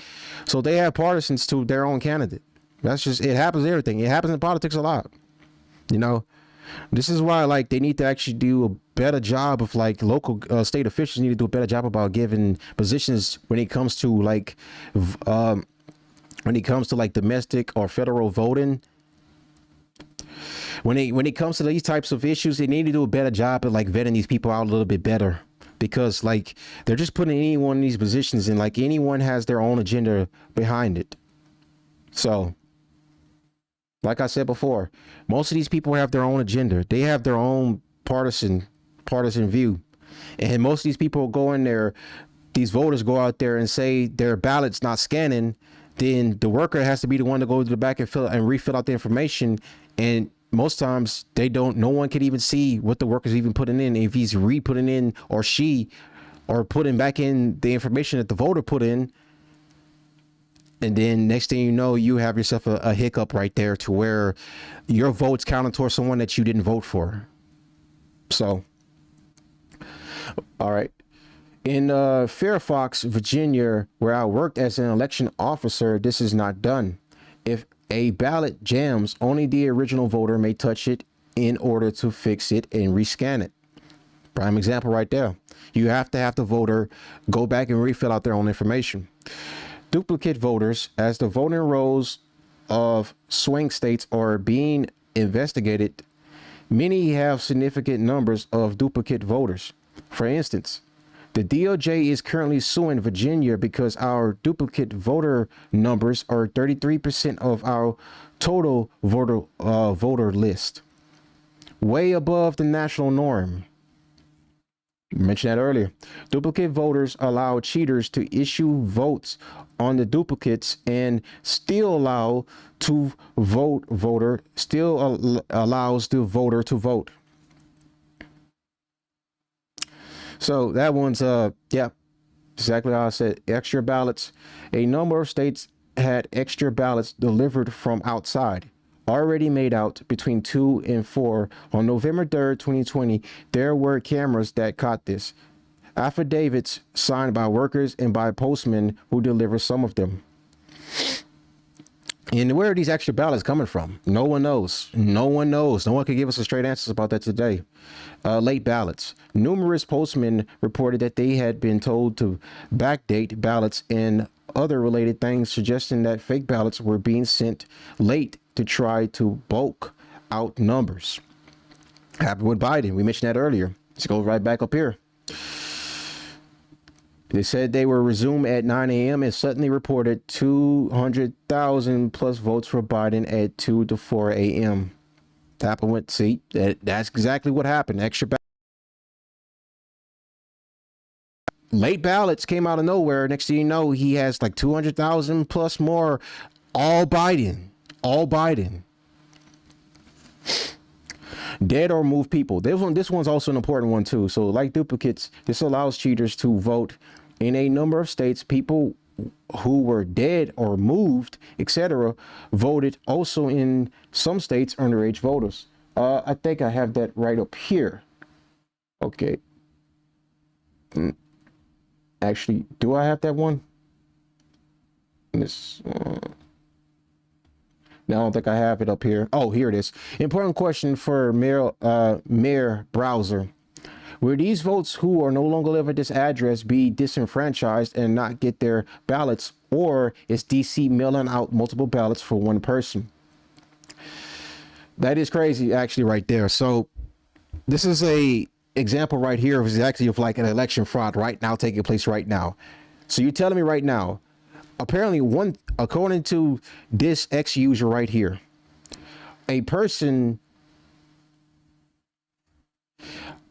So they have partisans to their own candidate. That's just, it happens in everything. It happens in politics a lot. You know, this is why like they need to actually do a better job of like local state officials need to do a better job about giving positions when it comes to like domestic or federal voting. When it comes to these types of issues, they need to do a better job at like vetting these people out a little bit better because like they're just putting anyone in these positions, and like anyone has their own agenda behind it. So like I said before, most of these people have their own agenda. They have their own partisan view. And most of these people go in there, these voters go out there and say their ballot's not scanning, then the worker has to be the one to go to the back and refill out the information. And most times they don't, no one can even see what the worker's even putting in, if he's re-putting in or she, or putting back in the information that the voter put in. And then next thing you know, you have yourself a hiccup right there to where your vote's counted towards someone that you didn't vote for. So, all right. In Fairfax, Virginia, where I worked as an election officer, this is not done. If a ballot jams, only the original voter may touch it in order to fix it and rescan it. Prime example right there. You have to have the voter go back and refill out their own information. Duplicate voters, as the voting rolls of swing states are being investigated, many have significant numbers of duplicate voters. For instance, the DOJ is currently suing Virginia because our duplicate voter numbers are 33% of our total voter list, way above the national norm. Mentioned that earlier. Duplicate voters allow cheaters to issue votes on the duplicates and still allows the voter to vote. So that one's yeah, exactly how I said. Extra ballots. A number of states had extra ballots delivered from outside, already made out between 2 and 4. On November 3rd, 2020, there were cameras that caught this. Affidavits signed by workers and by postmen who deliver some of them. And where are these extra ballots coming from? No one knows. No one knows. No one can give us a straight answers about that today. Late ballots. Numerous postmen reported that they had been told to backdate ballots and other related things, suggesting that fake ballots were being sent late to try to bulk out numbers. Happened with Biden. We mentioned that earlier. Let's go right back up here. They said they were resumed at 9 a.m. and suddenly reported 200,000 plus votes for Biden at 2 to 4 a.m. Happened with, see, that's exactly what happened. Extra late ballots came out of nowhere. Next thing you know, he has like 200,000 plus more. All Biden. All Biden. Dead or moved people. This one's also an important one too. So like duplicates, this allows cheaters to vote in a number of states. People who were dead or moved, etc., voted. Also in some states, underage voters. I think I have that right up here. Okay. Actually, do I have that one? This. No, I don't think I have it up here. Oh, here it is. Important question for Mayor Browser. Will these votes who are no longer live at this address be disenfranchised and not get their ballots, or is DC mailing out multiple ballots for one person? That is crazy, actually, right there. So this is a example right here of exactly of like an election fraud right now taking place right now. So you're telling me right now, apparently according to this ex-user right here, a person,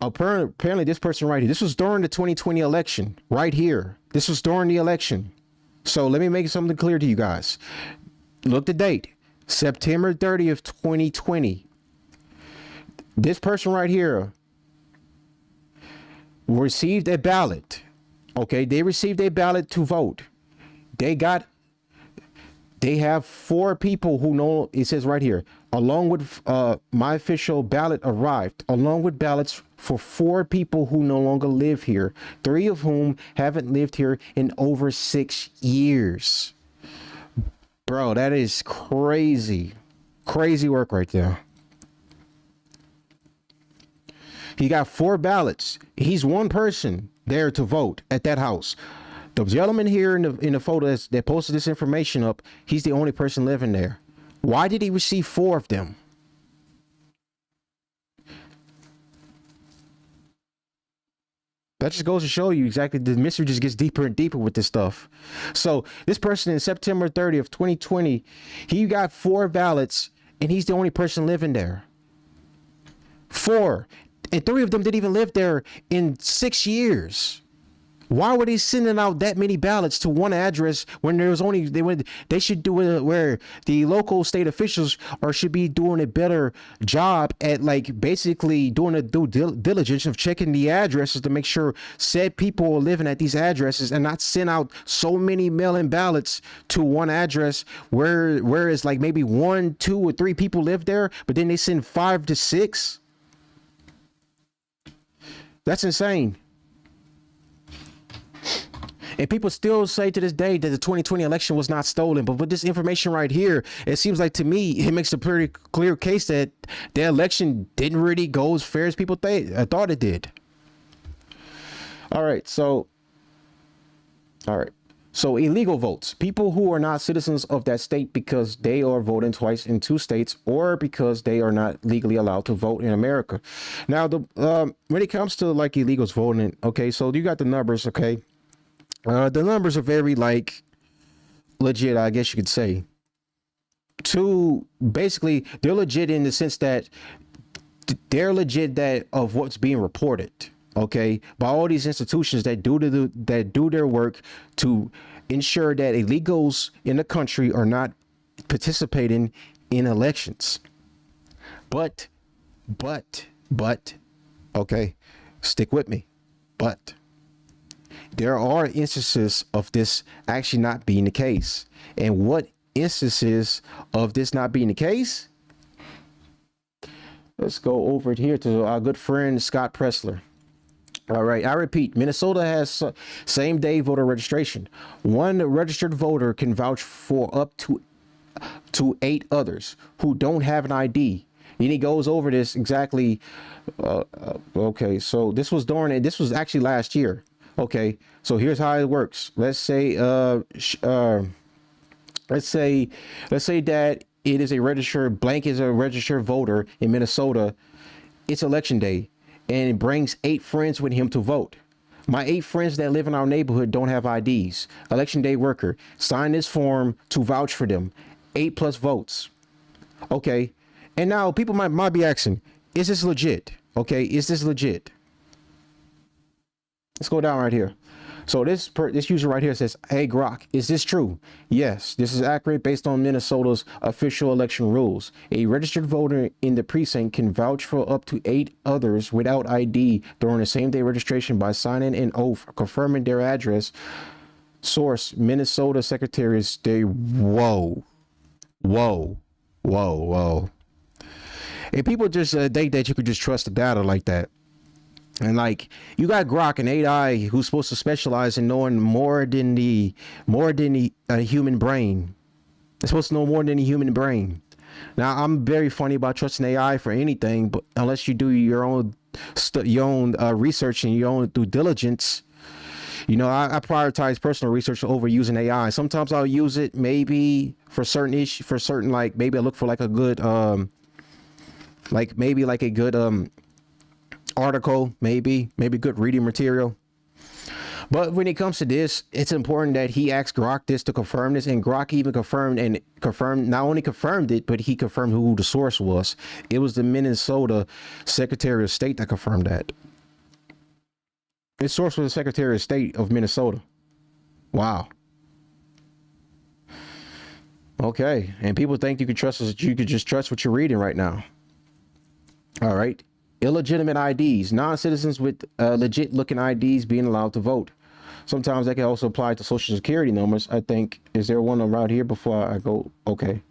apparently this person right here, this was during the 2020 election right here. This was during the election. So let me make something clear to you guys. Look the date, September 30th, 2020. This person right here received a ballot. Okay, they received a ballot to vote. They have 4 people who know, it says right here, along with my official ballot arrived, along with ballots for 4 people who no longer live here, 3 of whom haven't lived here in over 6 years. Bro, that is crazy. Crazy work right there. He got 4 ballots. He's one person there to vote at that house. The gentleman here in the photo that posted this information up, he's the only person living there. Why did he receive 4 of them? That just goes to show you exactly the mystery just gets deeper and deeper with this stuff. So this person in September 30th, 2020, he got 4 ballots and he's the only person living there. 4. And 3 of them didn't even live there in 6 years. Why were they sending out that many ballots to one address when there was only they should do it where the local state officials should be doing a better job at like basically doing a due diligence of checking the addresses to make sure said people are living at these addresses and not send out so many mail-in ballots to one address where it's like maybe 1, 2, or 3 people live there, but then they send 5 to 6. That's insane. And people still say to this day that the 2020 election was not stolen. But with this information right here, it seems like to me, it makes a pretty clear case that the election didn't really go as fair as people thought it did. All right. So illegal votes, people who are not citizens of that state because they are voting twice in 2 states or because they are not legally allowed to vote in America. Now, when it comes to like illegals voting, okay, so you got the numbers, okay. The numbers are very like legit, I guess you could say. Basically, they're legit in the sense that they're legit that of what's being reported, okay, by all these institutions that do their work to ensure that illegals in the country are not participating in elections. But, okay, stick with me, but there are instances of this actually not being the case. And what instances of this not being the case? Let's go over here to our good friend Scott Pressler. All right, I repeat, Minnesota has same day voter registration. One registered voter can vouch for up to 8 others who don't have an ID. And he goes over this exactly. Okay, so this was actually last year. Okay, so here's how it works. Let's say that it is a registered voter in Minnesota. It's election day, and it brings 8 friends with him to vote. My 8 friends that live in our neighborhood don't have IDs. Election day worker, sign this form to vouch for them. 8+ votes. Okay, and now people might be asking, is this legit? Okay, is this legit? Let's go down right here. So this user right here says, "Hey Grok, is this true?" Yes, this is accurate based on Minnesota's official election rules. A registered voter in the precinct can vouch for up to 8 others without ID during the same day registration by signing an oath confirming their address. Source: Minnesota Secretary of State. Whoa. And people just think that you could just trust the data like that. And like, you got Grok and AI who's supposed to specialize in knowing more than the human brain. They're supposed to know more than the human brain. Now, I'm very funny about trusting AI for anything, but unless you do your own research and your own due diligence, you know, I prioritize personal research over using AI. Sometimes I'll use it maybe for certain like maybe I look for like a good article, maybe good reading material. But when it comes to this, it's important that he asked Grok this to confirm this, and Grok even not only confirmed it, but he confirmed who the source was. It was the Minnesota Secretary of State that confirmed that. His source was the Secretary of State of Minnesota. Wow. Okay, and people think you could just trust what you're reading right now. All right. Illegitimate IDs, non-citizens with legit looking IDs being allowed to vote. Sometimes that can also apply to social security numbers. I think, is there one around here before I go? Okay.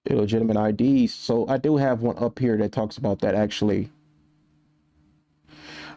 Illegitimate IDs. So I do have one up here that talks about that actually.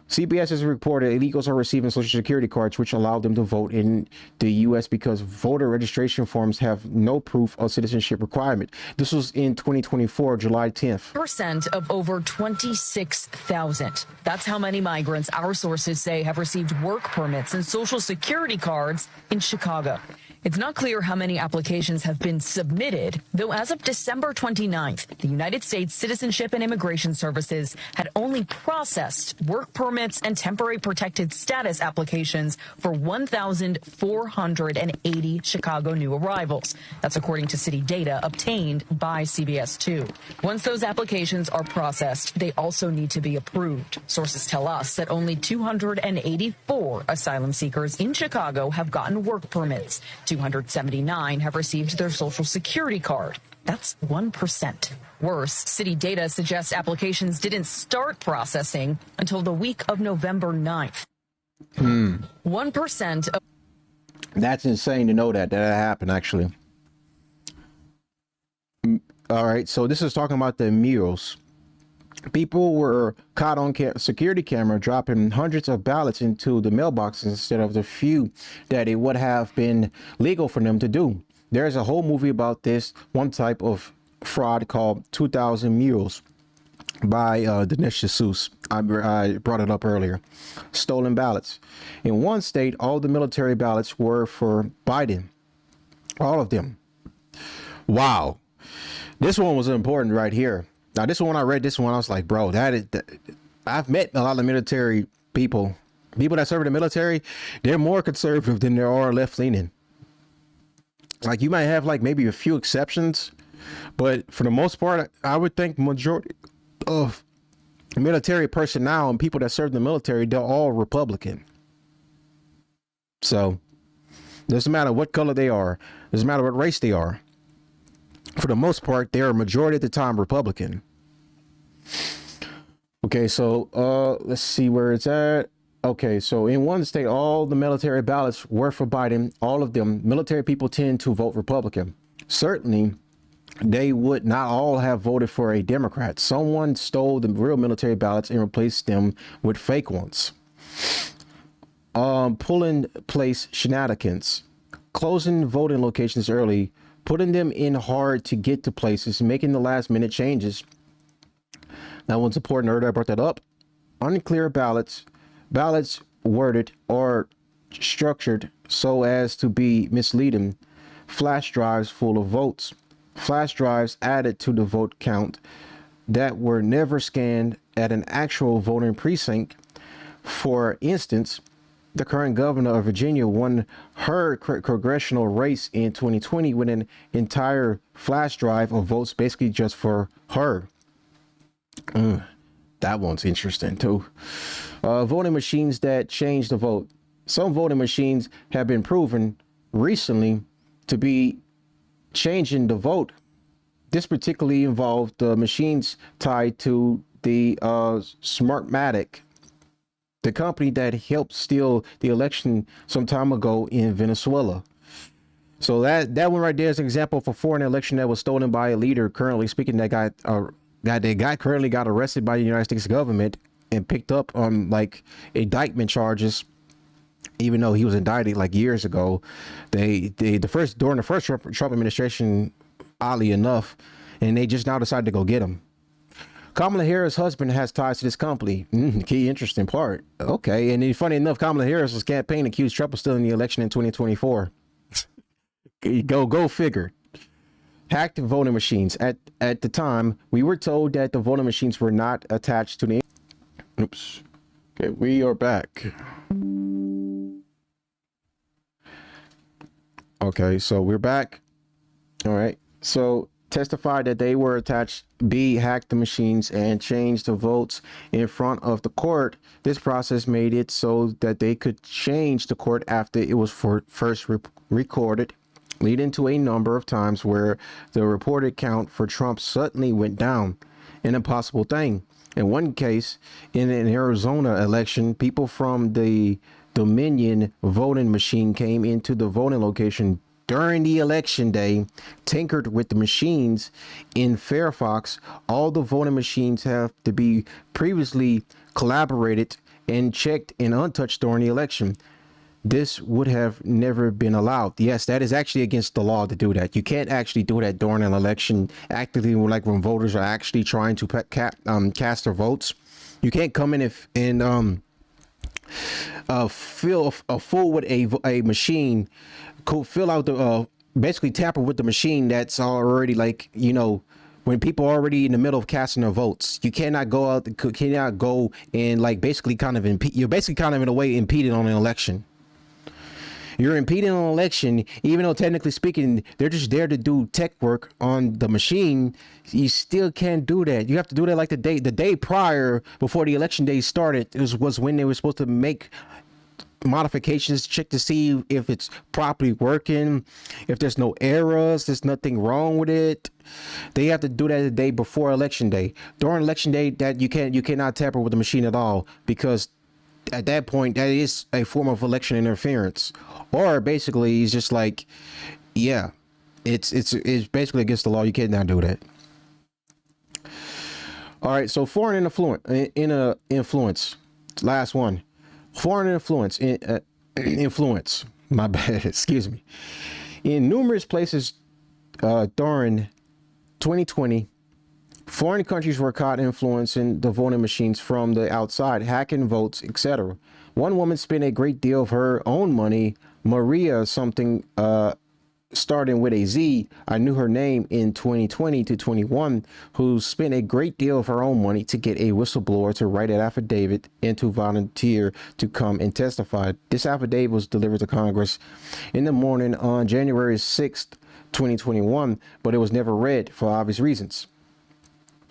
CBS has reported illegals are receiving social security cards which allow them to vote in the U.S. because voter registration forms have no proof of citizenship requirement. This was in 2024, July 10th. Percent of over 26,000. That's how many migrants our sources say have received work permits and social security cards in Chicago. It's not clear how many applications have been submitted, though as of December 29th, the United States Citizenship and Immigration Services had only processed work permits and temporary protected status applications for 1,480 Chicago new arrivals. That's according to city data obtained by CBS2. Once those applications are processed, they also need to be approved. Sources tell us that only 284 asylum seekers in Chicago have gotten work permits. 279 have received their Social Security card. That's 1%. Worse, city data suggests applications didn't start processing until the week of November 9th. 1% of... That's insane to know that happened, actually. All right, so this is talking about the murals. People were caught on security camera dropping hundreds of ballots into the mailboxes instead of the few that it would have been legal for them to do. There's a whole movie about this one type of fraud called 2000 Mules by Dinesh D'Souza. I brought it up earlier. Stolen ballots. In one state, all the military ballots were for Biden. All of them. Wow. This one was important right here. Now, this one, I read this one, I was like, bro, I've met a lot of military people that serve in the military. They're more conservative than there are left leaning. Like, you might have like maybe a few exceptions, but for the most part, I would think majority of military personnel and people that serve in the military, they're all Republican. So doesn't matter what color they are, doesn't matter what race they are. For the most part, they are majority of the time Republican. Okay, so let's see where it's at. Okay, so in one state, all the military ballots were for Biden. All of them, military people tend to vote Republican. Certainly, they would not all have voted for a Democrat. Someone stole the real military ballots and replaced them with fake ones. Pulling place shenanigans, closing voting locations early, putting them in hard to get to places, making the last minute changes. That one's important. I already brought that up. Unclear ballots worded or structured so as to be misleading. Flash drives full of votes. Flash drives added to the vote count that were never scanned at an actual voting precinct. For instance, the current governor of Virginia won her congressional race in 2020 with an entire flash drive of votes basically just for her. That one's interesting too. Voting machines that change the vote. Some voting machines have been proven recently to be changing the vote. This particularly involved the machines tied to the Smartmatic, the company that helped steal the election some time ago in Venezuela. So that one right there is an example of a foreign election that was stolen by a leader currently speaking. That guy currently got arrested by the United States government and picked up on like indictment charges, even though he was indicted like years ago. During the first Trump administration, oddly enough, and they just now decided to go get him. Kamala Harris' husband has ties to this company. Key interesting part. Okay, and then, funny enough, Kamala Harris' campaign accused Trump of stealing the election in 2024. Go figure. Hacked voting machines. At the time, we were told that the voting machines were not attached to the... Oops. Okay, we are back. Okay, so we're back. All right. So testified that they were attached. B, hacked the machines and changed the votes in front of the court. This process made it so that they could change the court after it was first recorded, leading to a number of times where the reported count for Trump suddenly went down. An impossible thing. In one case, in an Arizona election, people from the Dominion voting machine came into the voting location during the election day, tinkered with the machines in Fairfax. All the voting machines have to be previously collaborated and checked and untouched during the election. This would have never been allowed. Yes, that is actually against the law to do that. You can't actually do that during an election actively, like when voters are actually trying to cast their votes. You can't come in fill a fool with a machine could fill out the basically tamper with the machine that's already, like, you know, when people are already in the middle of casting their votes. You cannot go out, cannot go and like basically kind of you're basically kind of in a way impeding on an election. You're impeding on an election, even though technically speaking, they're just there to do tech work on the machine. You still can't do that. You have to do that like the day prior, before the election day started, was when they were supposed to make modifications, check to see if it's properly working, if there's no errors, there's nothing wrong with it. They have to do that the day before election day. During election day, that you cannot tamper with the machine at all, because at that point that is a form of election interference. Or basically it's just like, yeah, it's basically against the law. You cannot do that. All right, so foreign influence, last one. Foreign influence, influence, my bad, excuse me. In numerous places during 2020, foreign countries were caught influencing the voting machines from the outside, hacking votes, etc. One woman spent a great deal of her own money, Maria something, starting with a Z. I knew her name in 2020 to 21, who spent a great deal of her own money to get a whistleblower to write an affidavit and to volunteer to come and testify. This affidavit was delivered to Congress in the morning on January 6th, 2021, but it was never read for obvious reasons.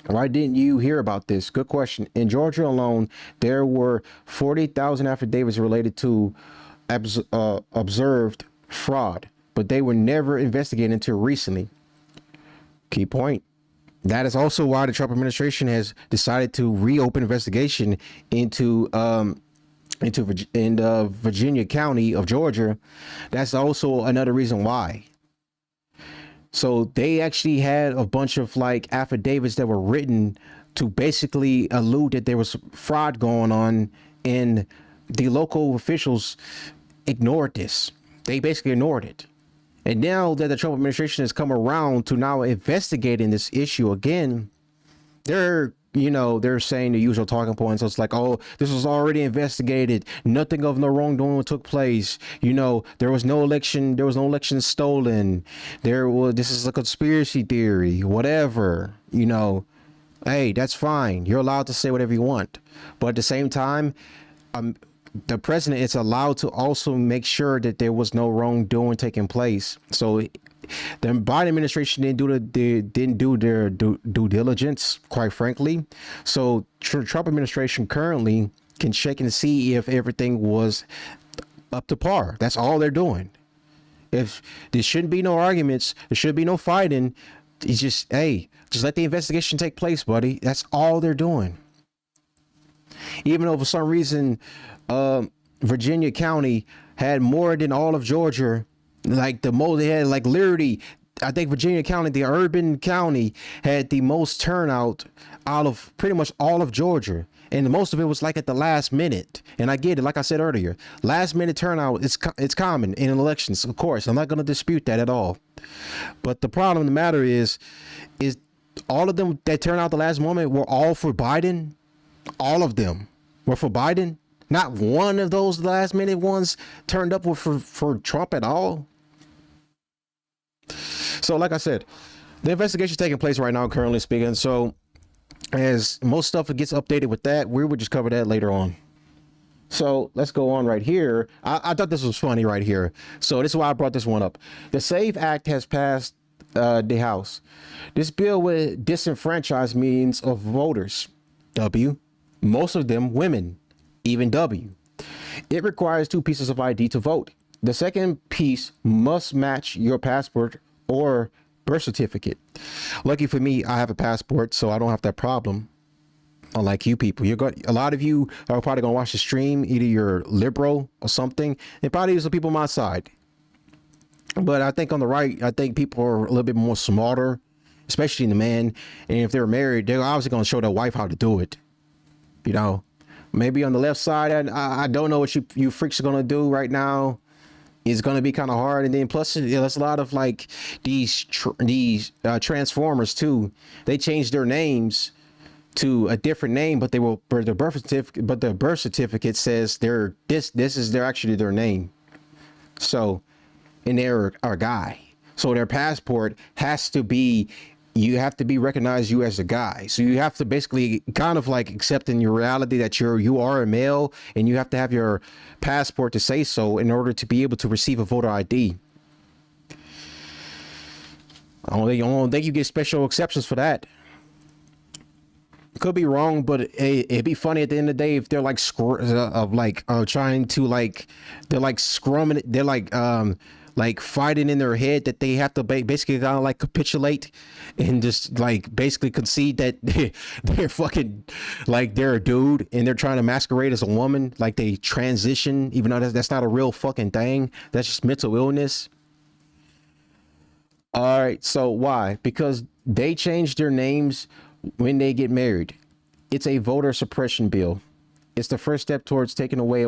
Why didn't you hear about this? Good question. In Georgia alone, there were 40,000 affidavits related to observed fraud, but they were never investigated until recently. Key point. That is also why the Trump administration has decided to reopen investigation into Virginia County of Georgia. That's also another reason why. So they actually had a bunch of like affidavits that were written to basically allude that there was fraud going on, and the local officials ignored this. They basically ignored it. And now that the Trump administration has come around to now investigating this issue again, they're saying the usual talking points. So it's like, oh, this was already investigated. Nothing of no wrongdoing took place. There was no election. There was no election stolen. This is a conspiracy theory, whatever, hey, that's fine. You're allowed to say whatever you want. But at the same time, the president is allowed to also make sure that there was no wrongdoing taking place. So the Biden administration didn't do their due diligence, quite frankly. So Trump administration currently can check and see if everything was up to par. That's all they're doing. If there shouldn't be no arguments, there should be no fighting. It's just, hey, just let the investigation take place, buddy. That's all they're doing. Even though for some reason Virginia County had more than all of Georgia, like the most, they had like literally, I think Virginia County, the urban county, had the most turnout out of pretty much all of Georgia. And most of it was like at the last minute. And I get it, like I said earlier, last minute turnout, it's common in elections, of course. I'm not going to dispute that at all. But the problem of the matter is all of them that turned out the last moment were all for Biden. All of them were for Biden. Not one of those last minute ones turned up for Trump at all. So like I said, the investigation is taking place right now, currently speaking. So as most stuff gets updated with that, we would just cover that later on. So let's go on right here. I thought this was funny right here. So this is why I brought this one up. The SAVE Act has passed the House. This bill would disenfranchise millions of voters. W. Most of them women. Even W. It requires 2 pieces of ID to vote. The second piece must match your passport or birth certificate. Lucky for me, I have a passport, so I don't have that problem. Unlike you people, a lot of you are probably gonna watch the stream. Either you're liberal or something, and probably some people on my side. But I think on the right, I think people are a little bit more smarter, especially the men. And if they're married, they're obviously gonna show their wife how to do it. Maybe on the left side, I don't know what you freaks are gonna do right now. It's gonna be kind of hard, and then plus there's a lot of like these transformers too. They changed their names to a different name, but the birth certificate says this is actually their name. So, and they're a guy. So their passport has to be, you have to be recognized you as a guy. So you have to basically kind of like accept in your reality that you are a male, and you have to have your passport to say so in order to be able to receive a voter ID. I don't think you get special exceptions for that. Could be wrong, but it'd be funny at the end of the day if they're like trying to they're like scrumming, they're like fighting in their head that they have to basically kind of like capitulate and just like basically concede that they're fucking like they're a dude and they're trying to masquerade as a woman, like they transition, even though that's not a real fucking thing. That's just mental illness. All right, so why? Because they changed their names when they get married. It's a voter suppression bill. It's the first step towards taking away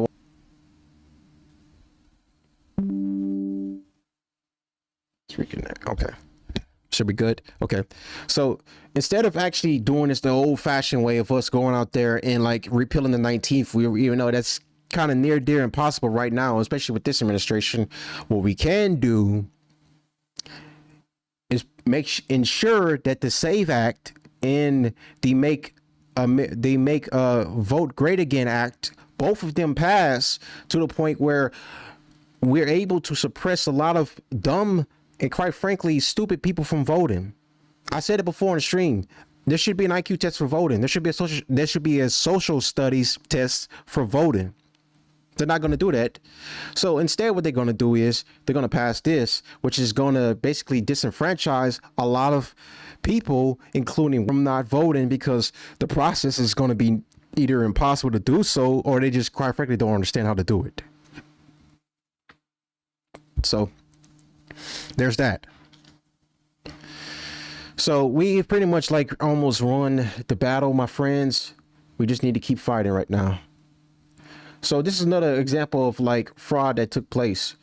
okay, should be good. Okay, so instead of actually doing this the old-fashioned way of us going out there and like repealing the 19th, even though that's kind of near dear impossible right now, especially with this administration, what we can do is ensure that the SAVE Act and the Make Vote Great Again Act, both of them pass to the point where we're able to suppress a lot of dumb and quite frankly stupid people from voting. I said it before on the stream. There should be an IQ test for voting. There should be a social studies test for voting. They're not going to do that. So instead, what they're going to do is they're going to pass this, which is going to basically disenfranchise a lot of people, including from not voting, because the process is going to be either impossible to do so, or they just quite frankly don't understand how to do it. So there's that. So we've pretty much like almost won the battle, my friends. We just need to keep fighting right now. So this is another example of like fraud that took place.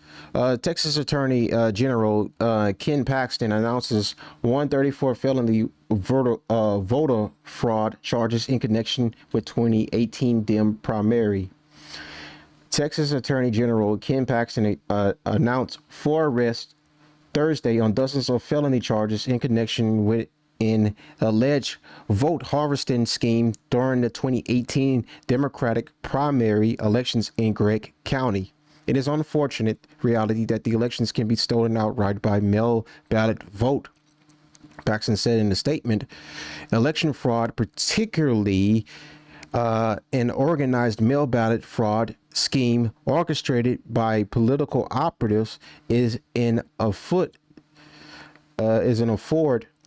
Texas Attorney General Ken Paxton announces 134 felony voter fraud charges in connection with 2018 Dem primary. Texas Attorney General Ken Paxton announced 4 arrests Thursday on dozens of felony charges in connection with an alleged vote harvesting scheme during the 2018 Democratic primary elections in Gregg County. It is unfortunate reality that the elections can be stolen outright by mail ballot vote, Paxton said in the statement. Election fraud, particularly an organized mail ballot fraud scheme orchestrated by political operatives, is an affront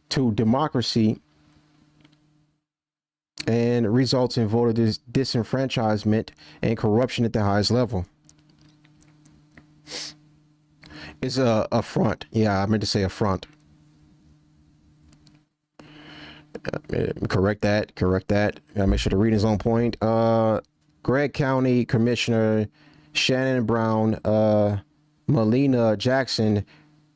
to democracy and results in voter disenfranchisement and corruption at the highest level. It's a affront. Yeah, I meant to say affront. Correct that. Gotta make sure the reading's on point. Gregg County Commissioner Shannon Brown, Melina Jackson,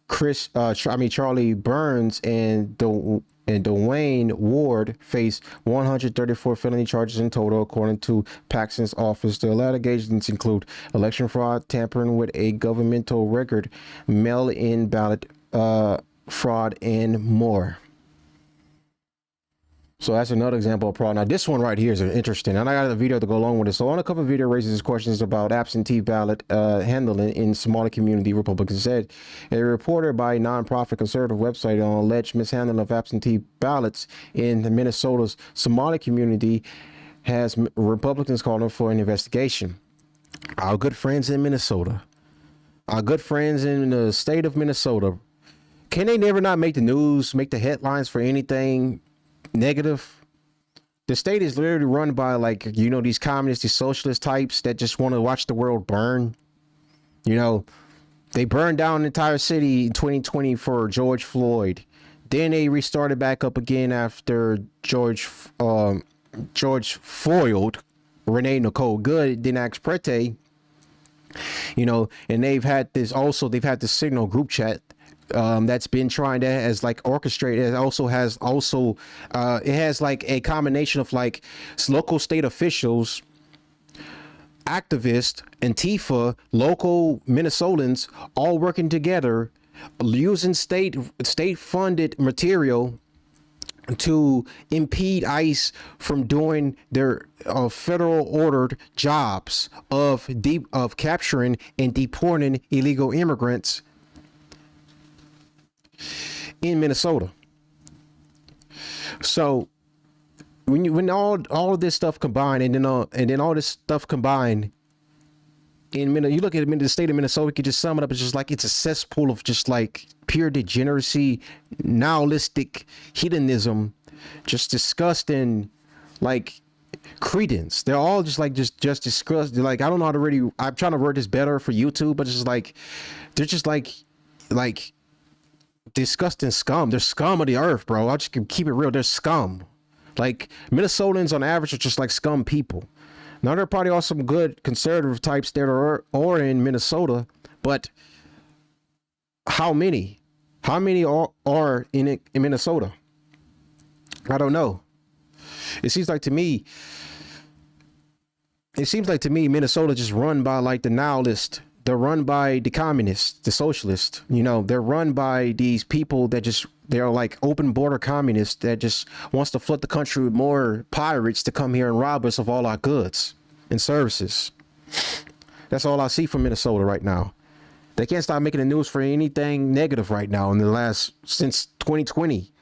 Charlie Burns, and Dwayne Ward face 134 felony charges in total, according to Paxton's office. The allegations include election fraud, tampering with a governmental record, mail-in ballot fraud, and more. So that's another example of fraud. Now, this one right here is interesting, and I got a video to go along with it. So on a couple of video raises questions about absentee ballot handling in Somali community, Republicans said. A reporter by a nonprofit conservative website on alleged mishandling of absentee ballots in Minnesota's Somali community has Republicans calling for an investigation. Our good friends in Minnesota, our good friends in the state of Minnesota, can they never not make the news, make the headlines for anything negative? The state is literally run by, like, you know, these communist, these socialist types that just want to watch the world burn. You know, they burned down an entire city in 2020 for George Floyd. Then they restarted back up again after George foiled Renee Nicole Good, then Ax Prete. You know, and they've had this signal group chat that's been trying to as like orchestrate. It also has it has like a combination of like local state officials, activists, Antifa, local Minnesotans all working together, using state funded material to impede ICE from doing their federal ordered jobs of capturing and deporting illegal immigrants in Minnesota. So when all of this stuff combined, and then all this stuff combined in Minnesota, you look at the state of Minnesota, you can just sum it up. It's just like it's a cesspool of just like pure degeneracy, nihilistic hedonism, just disgusting, like credence. They're all just like just disgust. Like, I don't know how to really. I'm trying to word this better for YouTube, but it's just like they're just like disgusting scum. They're scum of the earth, bro. I'll just keep it real. They're scum. Like, Minnesotans on average are just like scum people. Now, there probably are some good conservative types that are in Minnesota, but how many? How many are in Minnesota? I don't know. It seems like to me Minnesota just run by like the nihilists. They're run by the communists, the socialists. You know, they're run by these people that just, they're like open border communists that just wants to flood the country with more pirates to come here and rob us of all our goods and services. That's all I see from Minnesota right now. They can't stop making the news for anything negative right now since 2020,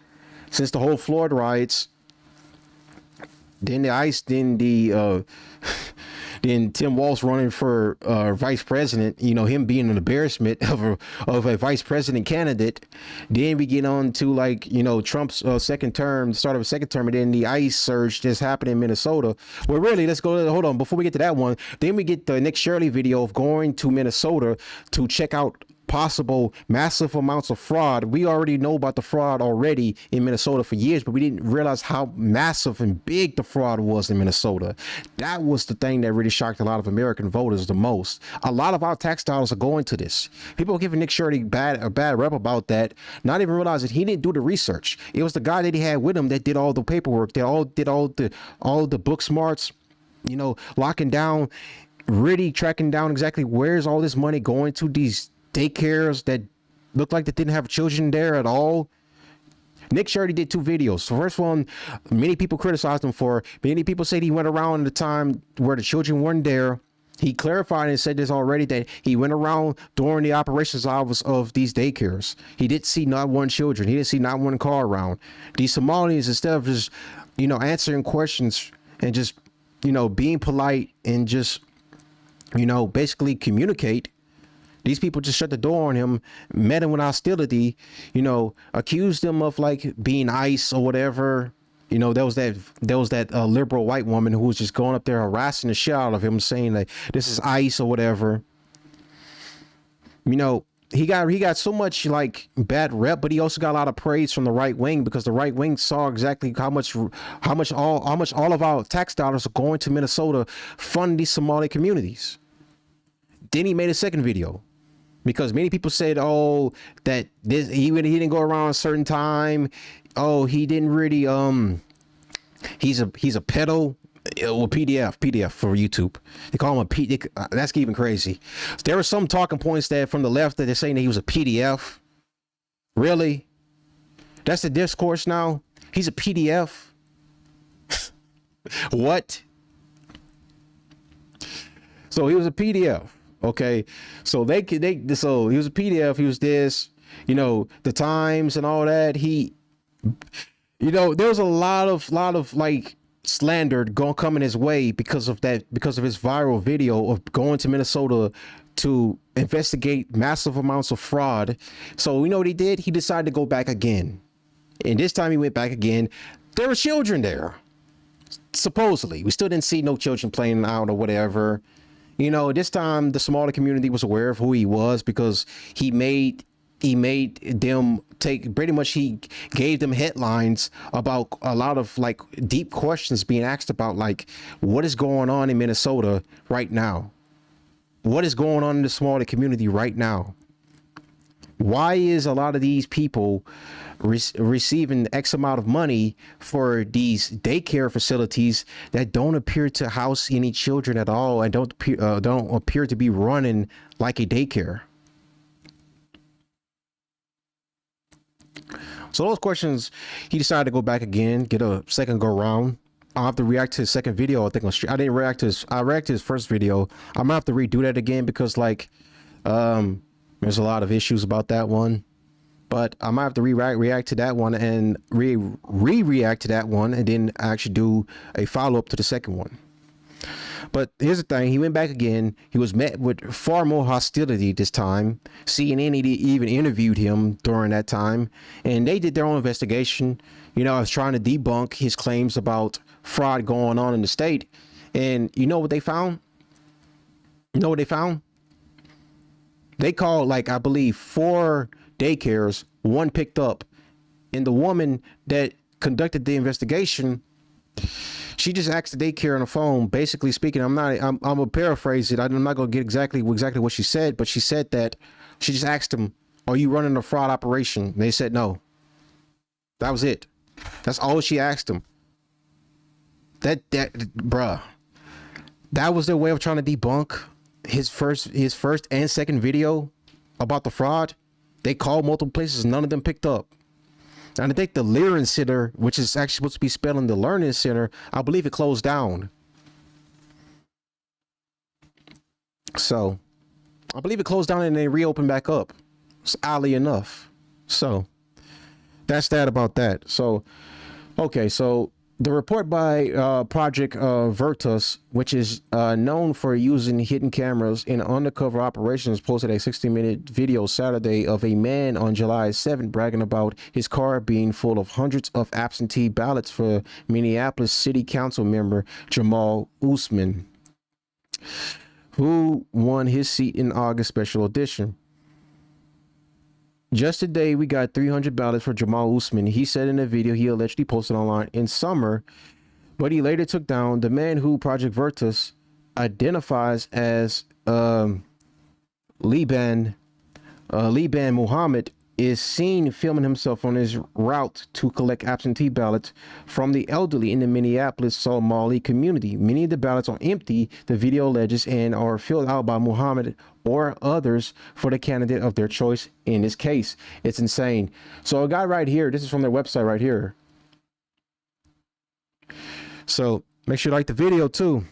since the whole Floyd riots. Then the ICE, then Tim Walz running for vice president, you know, him being an embarrassment of a vice president candidate. Then we get on to, like, you know, Trump's second term, start of a second term, and then the ICE surge just happened in Minnesota. Well, really, hold on, before we get to that one, then we get the Nick Shirley video of going to Minnesota to check out possible massive amounts of fraud. We already know about the fraud already in Minnesota for years, but we didn't realize how massive and big the fraud was in Minnesota. That was the thing that really shocked a lot of American voters the most. A lot of our tax dollars are going to this. People are giving Nick Shirley a bad rep about that, not even realizing he didn't do the research. It was the guy that he had with him that did all the paperwork, that did all the book smarts, you know, locking down, really tracking down exactly where's all this money going to, these daycares that looked like they didn't have children there at all. Nick Shirley did 2 videos. The first one, many people criticized him for. Many people said he went around at the time where the children weren't there. He clarified and said this already, that he went around during the operations hours of these daycares. He didn't see not one children. He didn't see not one car around. These Somalians, instead of just, you know, answering questions and just, you know, being polite and just, you know, basically communicate, these people just shut the door on him, met him with hostility, you know, accused him of like being ICE or whatever. You know, there was that liberal white woman who was just going up there harassing the shit out of him, saying that this is ICE or whatever. You know, he got so much like bad rep, but he also got a lot of praise from the right wing, because the right wing saw exactly how much all of our tax dollars are going to Minnesota, fund these Somali communities. Then he made a second video, because many people said, oh, that he didn't go around a certain time. Oh, he didn't really, he's a pedo. Well, PDF for YouTube. They call him a P. That's even crazy. There were some talking points that from the left that they're saying that he was a PDF. Really? That's the discourse now? He's a PDF? What? So he was a PDF. Okay, so so he was a PDF. He was this, you know, the Times and all that. He, you know, there was a lot of like slander coming his way because of that, because of his viral video of going to Minnesota to investigate massive amounts of fraud. So you know what he did? He decided to go back again, and this time he went back again. There were children there, supposedly. We still didn't see no children playing out or whatever. You know, this time the smaller community was aware of who he was, because he made them take, pretty much he gave them headlines about a lot of like deep questions being asked about, like, what is going on in Minnesota right now? What is going on in the smaller community right now? Why is a lot of these people receiving X amount of money for these daycare facilities that don't appear to house any children at all and don't appear to be running like a daycare? So those questions, he decided to go back again, get a second go round. I'll have to react to his second video. I think I didn't react to his, I reacted to his first video. I'm gonna have to redo that again because like, there's a lot of issues about that one, but I might have to react to that one and react to that one and then actually do a follow-up to the second one. But here's the thing, he went back again. He was met with far more hostility this time. CNN even interviewed him during that time, and they did their own investigation. You know, I was trying to debunk his claims about fraud going on in the state. And you know what they found? You know what they found? They called, like, I believe 4 daycares, 1 picked up. And the woman that conducted the investigation, she just asked the daycare on the phone, basically speaking, I'm gonna paraphrase it. I'm not gonna get exactly what she said, but she said that she just asked them, are you running a fraud operation? And they said no. That was it. That's all she asked them. Bruh, that was their way of trying to debunk his first and second video about the fraud. They called multiple places, none of them picked up. And I think the Learning Center, which is actually supposed to be spelling the Learning Center, I believe it closed down. So I believe it closed down and they reopened back up. It's oddly enough. So that's that about that. So, okay, so the report by Project Virtus, which is known for using hidden cameras in undercover operations, posted a 60-minute video Saturday of a man on July 7th bragging about his car being full of hundreds of absentee ballots for Minneapolis City Council member Jamal Usman, who won his seat in August special edition. Just today, we got 300 ballots for Jamal Usman. He said in a video he allegedly posted online in summer, but he later took down. The man who Project Virtus identifies as Liban Muhammad is seen filming himself on his route to collect absentee ballots from the elderly in the Minneapolis Somali community. Many of the ballots are empty, the video alleges, and are filled out by Muhammad or others for the candidate of their choice in this case. It's insane. So a guy right here, this is from their website right here. So make sure you like the video too.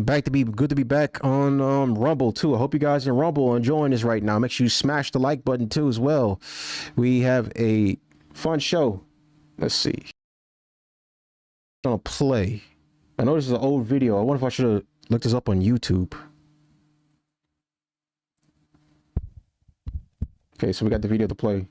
Good to be back on Rumble too. I hope you guys in Rumble are enjoying this right now. Make sure you smash the like button too as well. We have a fun show. Let's see. I'm gonna play. I know this is an old video. I wonder if I should have looked this up on YouTube. Okay, so we got the video to play.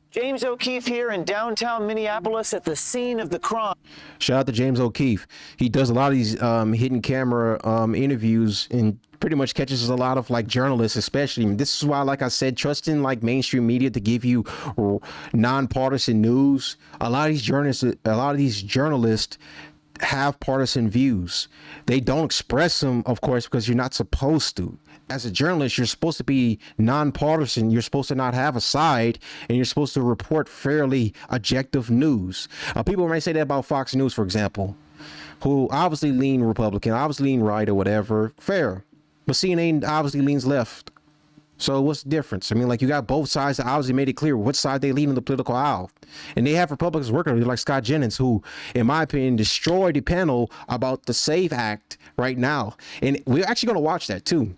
James O'Keefe here in downtown Minneapolis at the scene of the crime. Shout out to James O'Keefe. He does a lot of these hidden camera interviews and pretty much catches a lot of like journalists, especially. This is why, like I said, trusting like mainstream media to give you nonpartisan news. A lot of these journalists have partisan views. They don't express them, of course, because you're not supposed to. As a journalist, you're supposed to be nonpartisan. You're supposed to not have a side, and you're supposed to report fairly objective news. People might say that about Fox News, for example, who obviously lean Republican, obviously lean right or whatever. Fair. But CNN obviously leans left. So what's the difference? I mean, like, you got both sides that obviously made it clear what side they lean in the political aisle. And they have Republicans working on it, like Scott Jennings, who, in my opinion, destroyed the panel about the SAVE Act right now. And we're actually going to watch that, too.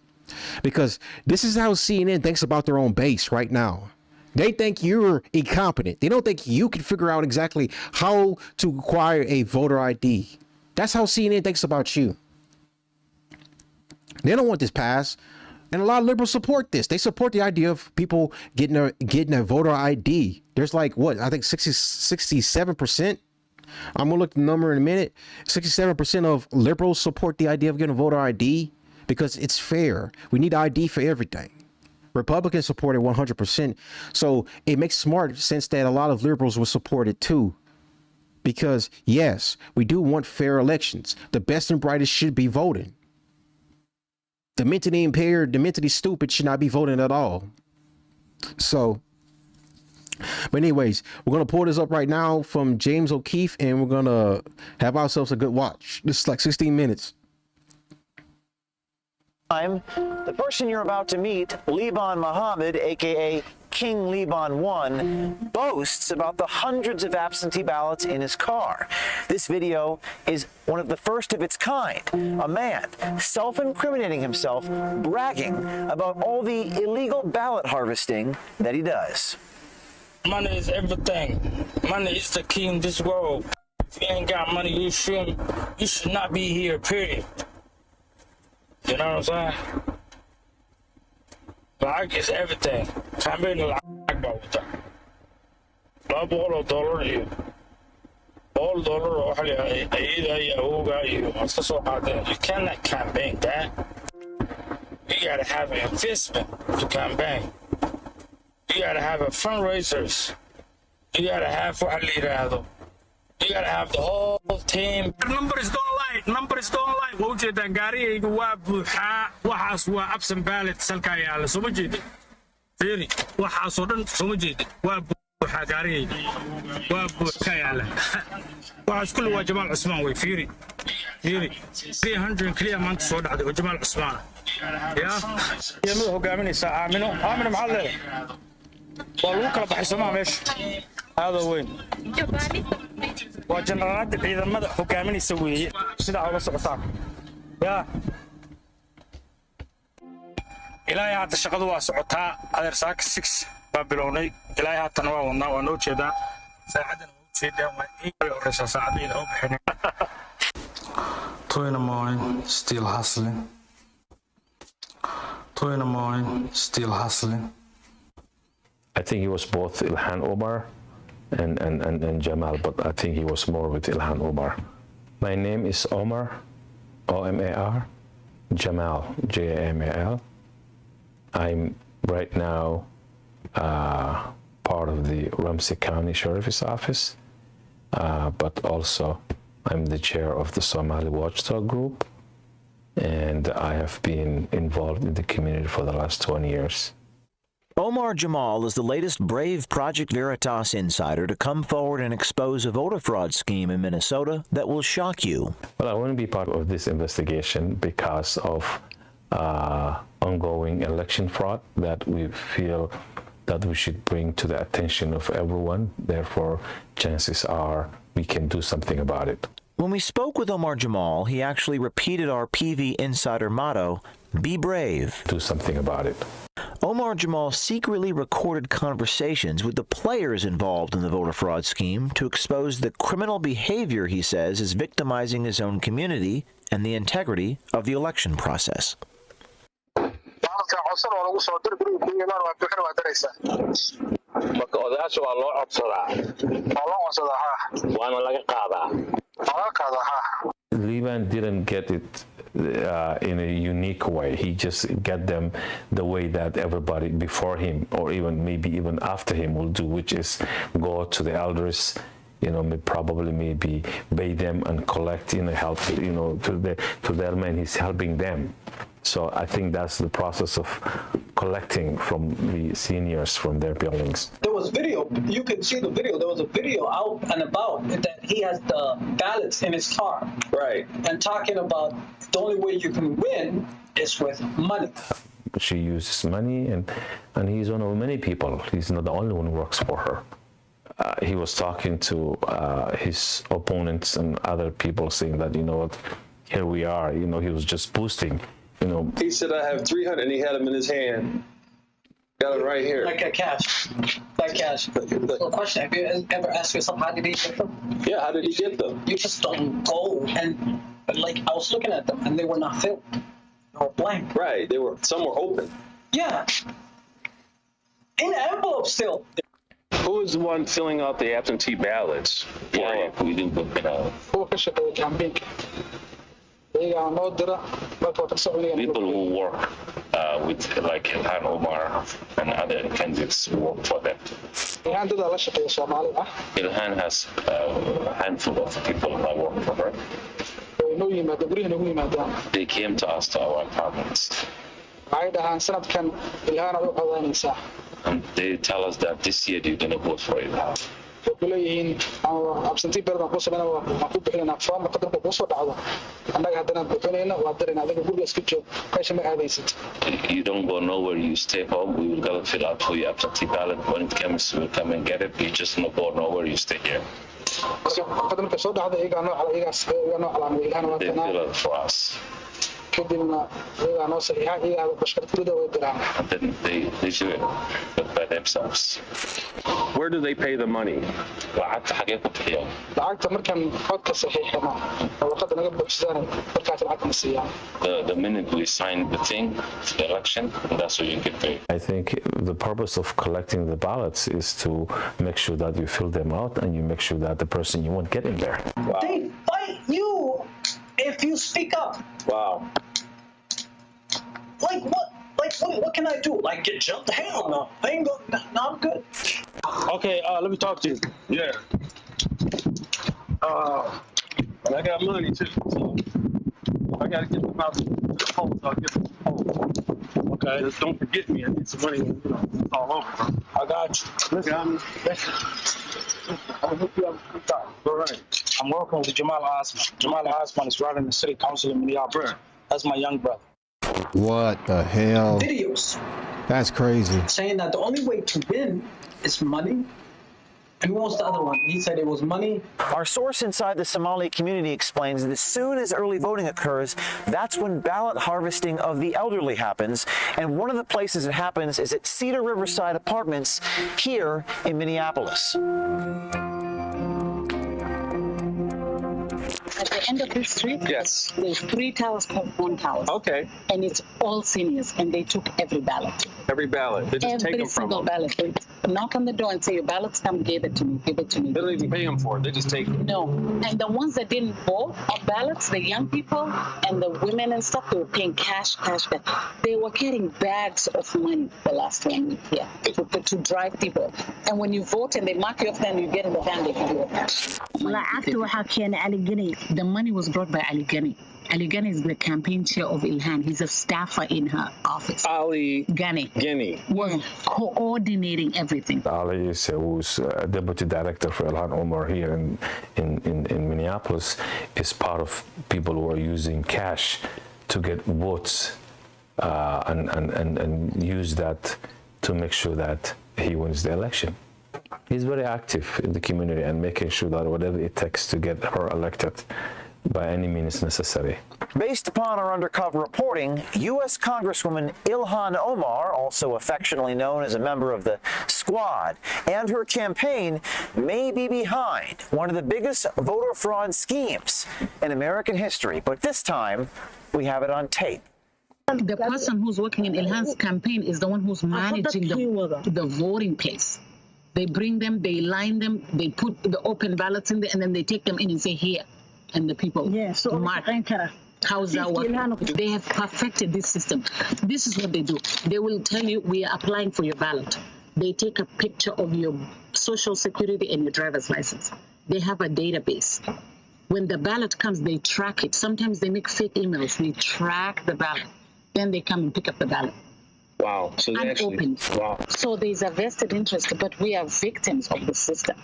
Because this is how CNN thinks about their own base right now. They think you're incompetent. They don't think you can figure out exactly how to acquire a voter ID. That's how CNN thinks about you. They don't want this passed. And a lot of liberals support this. They support the idea of people getting a voter ID. There's like, what, I think 67%. I'm gonna look at the number in a minute. 67% of liberals support the idea of getting a voter ID. Because it's fair. We need ID for everything. Republicans support it 100%. So it makes smart sense that a lot of liberals will support it too. Because yes, we do want fair elections. The best and brightest should be voting. the mentally impaired, the mentally stupid should not be voting at all. So, but anyways, we're going to pull this up right now from James O'Keefe, and we're going to have ourselves a good watch. This is like 16 minutes. The person you're about to meet, Liban Mohammed, aka King Liban 1, boasts about the hundreds of absentee ballots in his car. This video is one of the first of its kind. A man self-incriminating himself, bragging about all the illegal ballot harvesting that he does. Money is everything. Money is the key in this world. If you ain't got money, you should not be here, period. You know what I'm saying? Lacag is everything. Campaign lacag baa wata. $200 iyo $100 oo waxa la ayada iyo awowga iyo iska soo qaadeen. You cannot campaign that. You gotta have an investment to campaign. You gotta have a fundraisers. You gotta have waxa la yiraahdo. You gotta have the whole team. Numbers don't lie. Numbers don't lie. Wajida gaariyaygu waa buuxaa. Waxaas waa absent ballot salka yaala. Soo ma jeedin. Fiiri, waxaas oo dhan soo ma jeedin. Waa buuxaa gaariyaygu. Waa buuxaa yaala. Waxaas kullu waa Jamaal Cusmaan way. Fiiri. 300 kaliya maanta soo dhacday waa Jamaal Cusmaan. yaa mid hogaaminaysa aamino maxaa leedahay waa lagu kala baxay Soomaa meesha هذا وين وجنرالات ciidamada hogaaminaysa weeye sida uga socotaan yaa ilaahay hadda shaqadu waa socotaa adeer saak 6 baa bilownay ilaahay hadda waa wadnaa waa noo jeedaa saacadan u jeedaa waa in horeysa saacadii oo bixinay 2 in the morning still hustling 2 in the morning still hustling. I think he was both Ilhan Omar and Jamal, but I think he was more with Ilhan Omar. My name is Omar, O-M-A-R, Jamal, J-A-M-A-L. I'm right now part of the Ramsey County Sheriff's Office, but also I'm the chair of the Somali Watchdog Group, and I have been involved in the community for the last 20 years. Omar Jamal is the latest brave Project Veritas insider to come forward and expose a voter fraud scheme in Minnesota that will shock you. Well, I want to be part of this investigation because of ongoing election fraud that we feel that we should bring to the attention of everyone. Therefore, chances are we can do something about it. When we spoke with Omar Jamal, he actually repeated our PV insider motto, be brave. Do something about it. Omar Jamal secretly recorded conversations with the players involved in the voter fraud scheme to expose the criminal behavior he says is victimizing his own community and the integrity of the election process. Liban didn't get it in a unique way. He just get them the way that everybody before him or maybe even after him will do, which is go to the elders, probably maybe pay them and collect, help, to their men. He's helping them. So I think that's the process of collecting from the seniors from their buildings. There was video. You can see the video. There was a video out and about that he has the ballots in his car. Right. And talking about the only way you can win is with money. She uses money, and he's one of many people. He's not the only one who works for her. He was talking to his opponents and other people saying that, here we are. He was just boosting. He said, I have 300, and he had them in his hand. Got it right here. Like a cash. Like cash. So question, have you ever asked yourself, how did he get them? Yeah, how did he get them? You just don't go and, I was looking at them, and they were not filled. They were blank. Right, some were open. Yeah. In envelopes still. Who is the one filling out the absentee ballots? Yeah, we didn't put it out. People who work with Ilhan Omar and other candidates work for them. Ilhan has a handful of people that work for her. inoo yimaado guryaha nagu yimaadaan They came to us to our apartments. waxay dhahaan sanadkan ilhaanaad u codaynaysaa And they tell us that this year they're going to vote for it. waxay ku leeyihiin absentee ballot aan kuu sameynaa waan ku bixinayna foomka dadka kuu soo dhacdo annaga haddana bixinayna waa dirayna adiga guriga iska joog meesha ma aadaysid You don't go nowhere, you stay home. We will go fill out for your absentee ballot. When it comes, we'll come and get it. You just no go nowhere, you stay here. marka marka soo dhacdo iyagaa noo calaamada ilhaana waa They tanaa fill out for us. kadibna iyagaa noo saxiixa iyagaa bashkartooda way diraan And then they do it but by themselves. Where do they pay the money? lacagta xagee ku bixiyaan? lacagta markaan codka saxiixana oo warqadda naga buuxsadaan markaas lacagta na siiyaan The minute we sign the thing, the election, that's what you get paid. I think the purpose of collecting the ballots is to make sure that you fill them out and you make sure that the person you want get in there. Wow. They fight you if you speak up. Wow. Like what? Like what can I do? Like get jumped? Hell no. I ain't going. No, I'm good. okay let me talk to you Yeah. And I got money too, so I gotta get them out to the polls. I'll get them to the polls. okay Just don't forget me. I need some money. You know, it's all over. Bro. I got you listen Yeah, I'm gonna hook you up with time. all right. I'm working with Jamal Osman. Jamal Osman is running the city council in Minneapolis. That's my young brother. What the hell? Videos That's crazy. saying that the only way to win is money. And what was the other one? He said it was money. Our source inside the Somali community explains that as soon as early voting occurs, that's when ballot harvesting of the elderly happens. And one of the places it happens is at Cedar Riverside Apartments here in Minneapolis. At the end of this street, Yes. there's 3 towers called one tower. Okay. And it's all seniors, and they took every ballot. Every ballot. They just take Every them from single them. ballot. They knock on the door and say, your ballots come, give it to me, give it to me. They don't even pay them for it. They just take them. No. And the ones that didn't vote on ballots, the young people and the women and stuff, they were paying cash. They were getting bags of money the last 1 week here to drive people. And when you vote and they mark you off, then you get in the van, they give you a cash. lacagta waxaa keenay Ali Gani. The money was brought by Ali Gani. Ali Gani is the campaign chair of Ilhan. He's a staffer in her office. Ali Gani Guinea. was coordinating everything. Ali is who's deputy director for Ilhan Omar here in Minneapolis is part of people who are using cash to get votes and use that to make sure that he wins the election. He's very active in the community and making sure that whatever it takes to get her elected by any means necessary. Based upon our undercover reporting, U.S. Congresswoman Ilhan Omar, also affectionately known as a member of the Squad, and her campaign may be behind one of the biggest voter fraud schemes in American history. But this time, we have it on tape. The person who's working in Ilhan's campaign is the one who's managing the voting place. They bring them, they line them, they put the open ballots in there, and then they take them in and say, here. And the people mark. How's that working? They have perfected this system. This is what they do. They will tell you, we are applying for your ballot. They take a picture of your social security and your driver's license. They have a database. When the ballot comes, they track it. Sometimes they make fake emails. They track the ballot. Then they come and pick up the ballot. Wow. So they Unopened. actually, wow. So there's a vested interest, but we are victims of the system.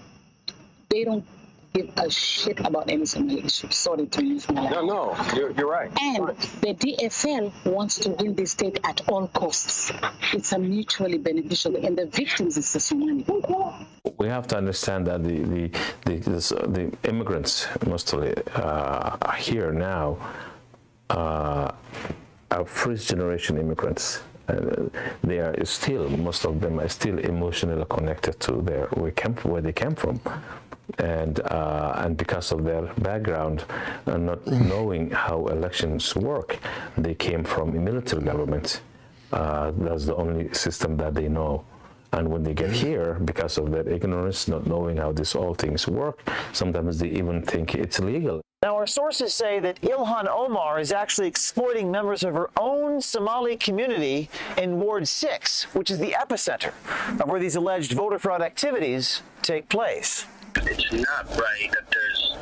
They don't give a shit about any Somali issue. Sorry to use my language. No, you're right. And the DFL wants to win this state at all costs. It's a mutually beneficial, and the victims is the Somali. We have to understand that the immigrants mostly here now are first-generation immigrants. They are still, most of them are still emotionally connected to where they came from. And because of their background and not knowing how elections work, they came from a military government. That's the only system that they know. And when they get here, because of their ignorance, not knowing how all things work, sometimes they even think it's legal. Now, our sources say that Ilhan Omar is actually exploiting members of her own Somali community in Ward 6, which is the epicenter of where these alleged voter fraud activities take place. It's not right that there's,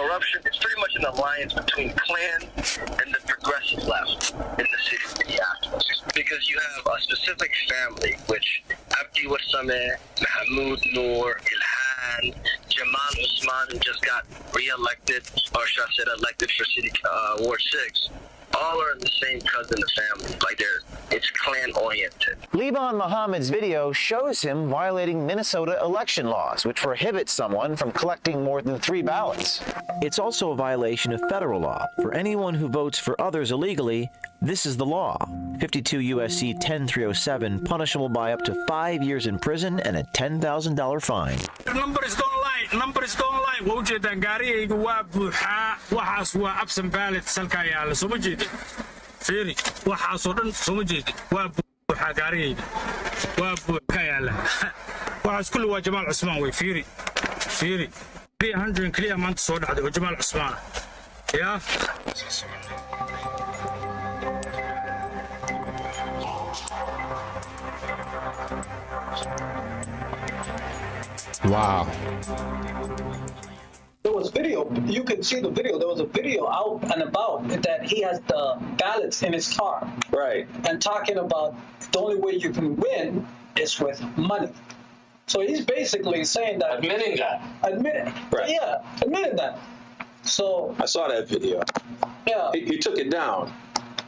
corruption is pretty much an alliance between Klan and the progressive left in the city of Minneapolis. Because you have a specific family, which Abdi Warsame, Mahmoud Noor, Ilhan, Jamal Usman, who just got re-elected, or should I say elected for City Ward 6, all are in the same cousin family. Like it's Klan-oriented. Liban Mohammed's video shows him violating Minnesota election laws, which prohibit someone from collecting more than 3 ballots. It's also a violation of federal law. For anyone who votes for others illegally, this is the law. 52 U.S.C. 10307, punishable by up to 5 years in prison and a $10,000 fine. Numbers don't lie. Numbers don't lie. Waa ujeedaan gaarigayga waa buuxaa. Waxaas waa absent ballot salka yaala. Soo ma jeedin. Fiiri. Waxaasoo dhan soo ma jeedin. Waa buuxaa gaarigayga. Waa buuxaa yaala. Waxaas kulli waa Jamal Usman way. Fiiri. Fiiri. 300 kaliya maanta soo dhacday waa Jamal Usman. Yeah. Wow. There was video. You can see the video. There was a video out and about that he has the ballots in his car. Right. And talking about the only way you can win is with money. So he's basically saying that. Admitting that. Right. Yeah, admitting that. So. I saw that video. Yeah. He took it down.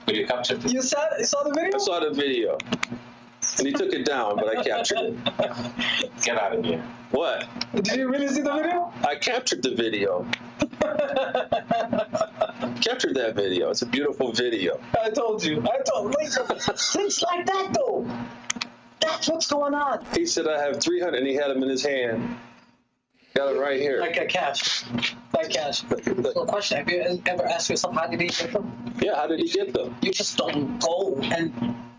You saw the video? I saw the video. And he took it down, but I captured it. Get out of here. What? Did you really see the video? I captured the video. Captured that video. It's a beautiful video. I told you. Things like that, though. That's what's going on. He said, I have 300, and he had them in his hand. Got it right here. Like a cash. Like cash. So question, have you ever asked yourself, how did he get them? Yeah, how did he get them? You just don't go and,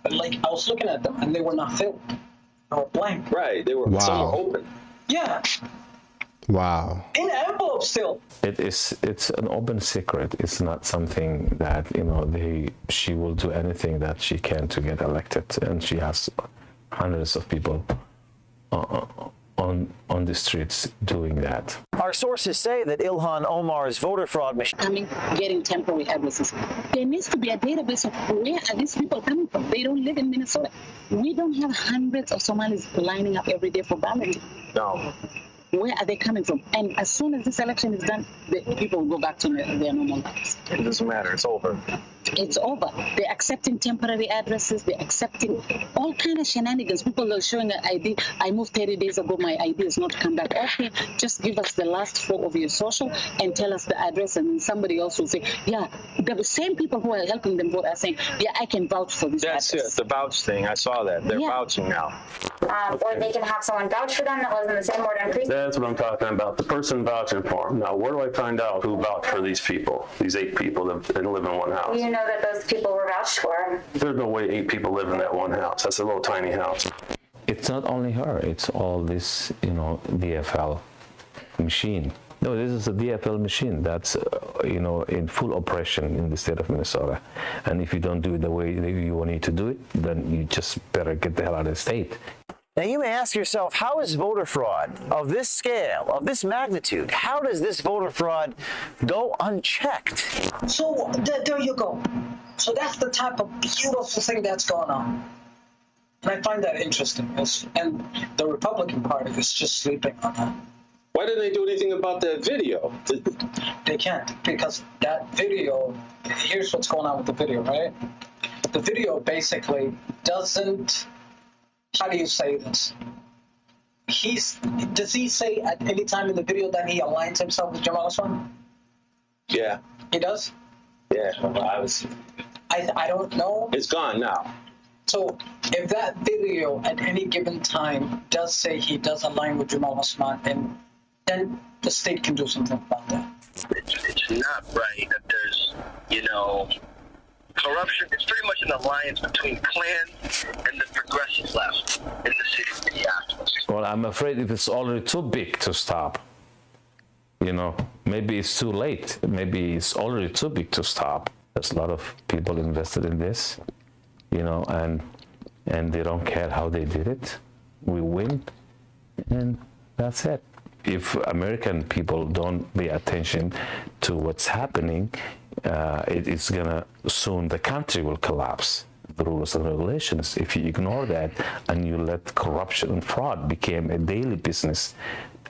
like, I was looking at them, and they were not filled. They were blank. Right, they were, some were open. Yeah. Wow. In envelope still. It's an open secret. It's not something that, she will do anything that she can to get elected. And she has hundreds of people on the streets doing that. Our sources say that Ilhan Omar's voter fraud machine. Getting temporary addresses. There needs to be a database of where are these people coming from. They don't live in Minnesota. We don't have hundreds of Somalis lining up every day for balloting. No. Where are they coming from? And as soon as this election is done, the people will go back to their normal lives. It doesn't matter. It's over. It's over. They're accepting temporary addresses. They're accepting all kind of shenanigans. People are showing an ID. I moved 30 days ago. My ID has not come back. Okay, just give us the last 4 of your social and tell us the address. And somebody else will say, yeah, the same people who are helping them vote are saying, yeah, I can vouch for this That's address. it, the vouch thing. I saw that. They're vouching now. Or they can have someone vouch for them that lives in the same ward and precinct. That's what I'm talking about, the person vouching for them. Now, where do I find out who vouched for these people, these 8 people that live in one house? You know that those people were vouched for. There's no way 8 people live in that one house. That's a little tiny house. It's not only her, it's all this, DFL machine. No, this is a DFL machine that's, in full operation in the state of Minnesota. And if you don't do it the way you need to do it, then you just better get the hell out of the state. Now you may ask yourself, how is voter fraud of this scale, of this magnitude, how does this voter fraud go unchecked? So there you go. So that's the type of beautiful thing that's going on. And I find that interesting. And the Republican Party is just sleeping on that. Why didn't they do anything about that video? They can't, because that video, here's what's going on with the video, right? The video basically doesn't, how do you say this? Does he say at any time in the video that he aligns himself with Jamal Usman? Yeah. He does? Yeah. I don't know. It's gone now. So if that video at any given time does say he does align with Jamal Usman, then the state can do something about that. It's not right that there's, corruption. It's pretty much an alliance between Klan and the progressive left in the city of Minneapolis. Well, I'm afraid if it's already too big to stop, maybe it's too late. Maybe it's already too big to stop. There's a lot of people invested in this, and they don't care how they did it. We win, and that's it. if American people don't pay attention to what's happening, it's gonna soon the country will collapse. The rules and regulations. If you ignore that and you let corruption and fraud become a daily business,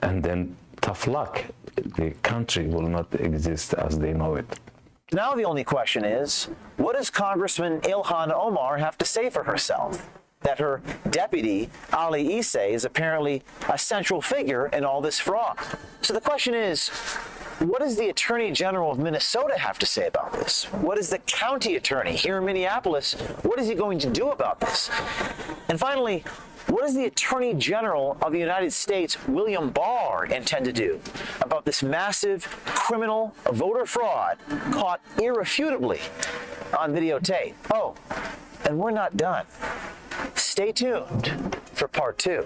and then tough luck, the country will not exist as they know it. Now the only question is, what does Congressman Ilhan Omar have to say for herself? That her deputy, Ali Issei, is apparently a central figure in all this fraud. So the question is, what does the Attorney General of Minnesota have to say about this? What is the county attorney here in Minneapolis? What is he going to do about this? And finally, what does the Attorney General of the United States, William Barr, intend to do about this massive criminal voter fraud caught irrefutably on videotape? Oh, and we're not done. Stay tuned for part 2.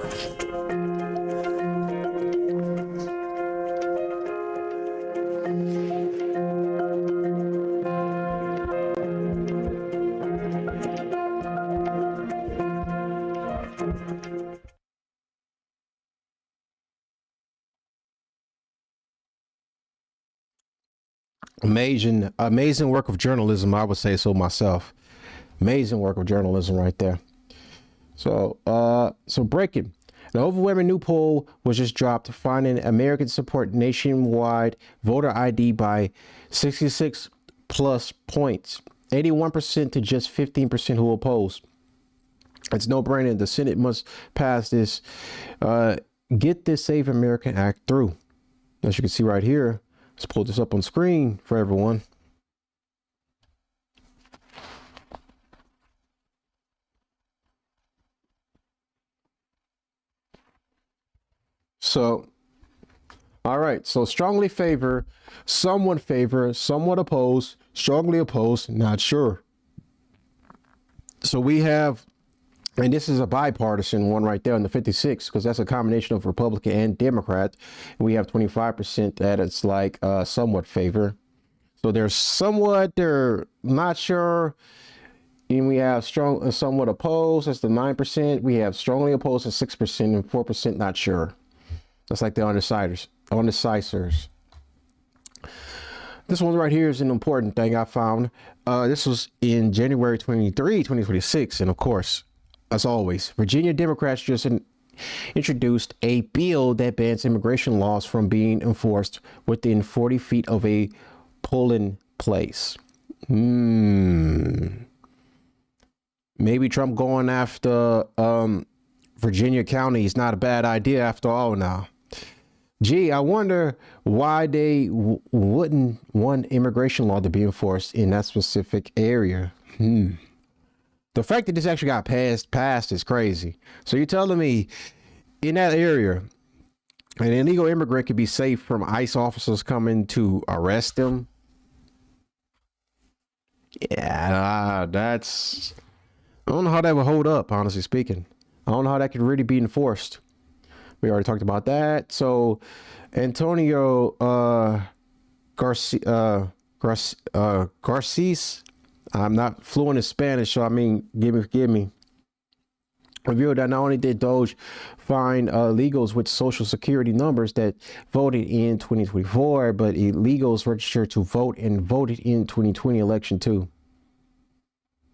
Amazing work of journalism, I would say so myself. Amazing work of journalism right there. So breaking. An overwhelming new poll was just dropped, finding Americans support nationwide voter ID by 66 plus points, 81% to just 15% who oppose. It's no brainer. The Senate must pass this, get this Save American Act through. As you can see right here, let's pull this up on screen for everyone. So, all right. So strongly favor, somewhat oppose, strongly oppose, not sure. So we have, and this is a bipartisan one right there in the 56, because that's a combination of Republican and Democrat. We have 25% that it's like somewhat favor. So they're not sure. And we have strong, somewhat opposed. That's the 9%. We have strongly opposed at 6% and 4% not sure. That's like the undeciders. This one right here is an important thing I found. This was in January 23, 2026. And of course, as always, Virginia Democrats just introduced a bill that bans immigration laws from being enforced within 40 feet of a polling place. Maybe Trump going after Virginia County is not a bad idea after all now. Gee, I wonder why they wouldn't want immigration law to be enforced in that specific area. The fact that this actually got passed is crazy. So you're telling me in that area, an illegal immigrant could be safe from ICE officers coming to arrest them? Yeah, that's... I don't know how that would hold up, honestly speaking. I don't know how that could really be enforced. We already talked about that. So Antonio Garces, I'm not fluent in Spanish, so I mean, forgive me. Revealed that not only did Doge find illegals with social security numbers that voted in 2024, but illegals registered to vote and voted in 2020 election too.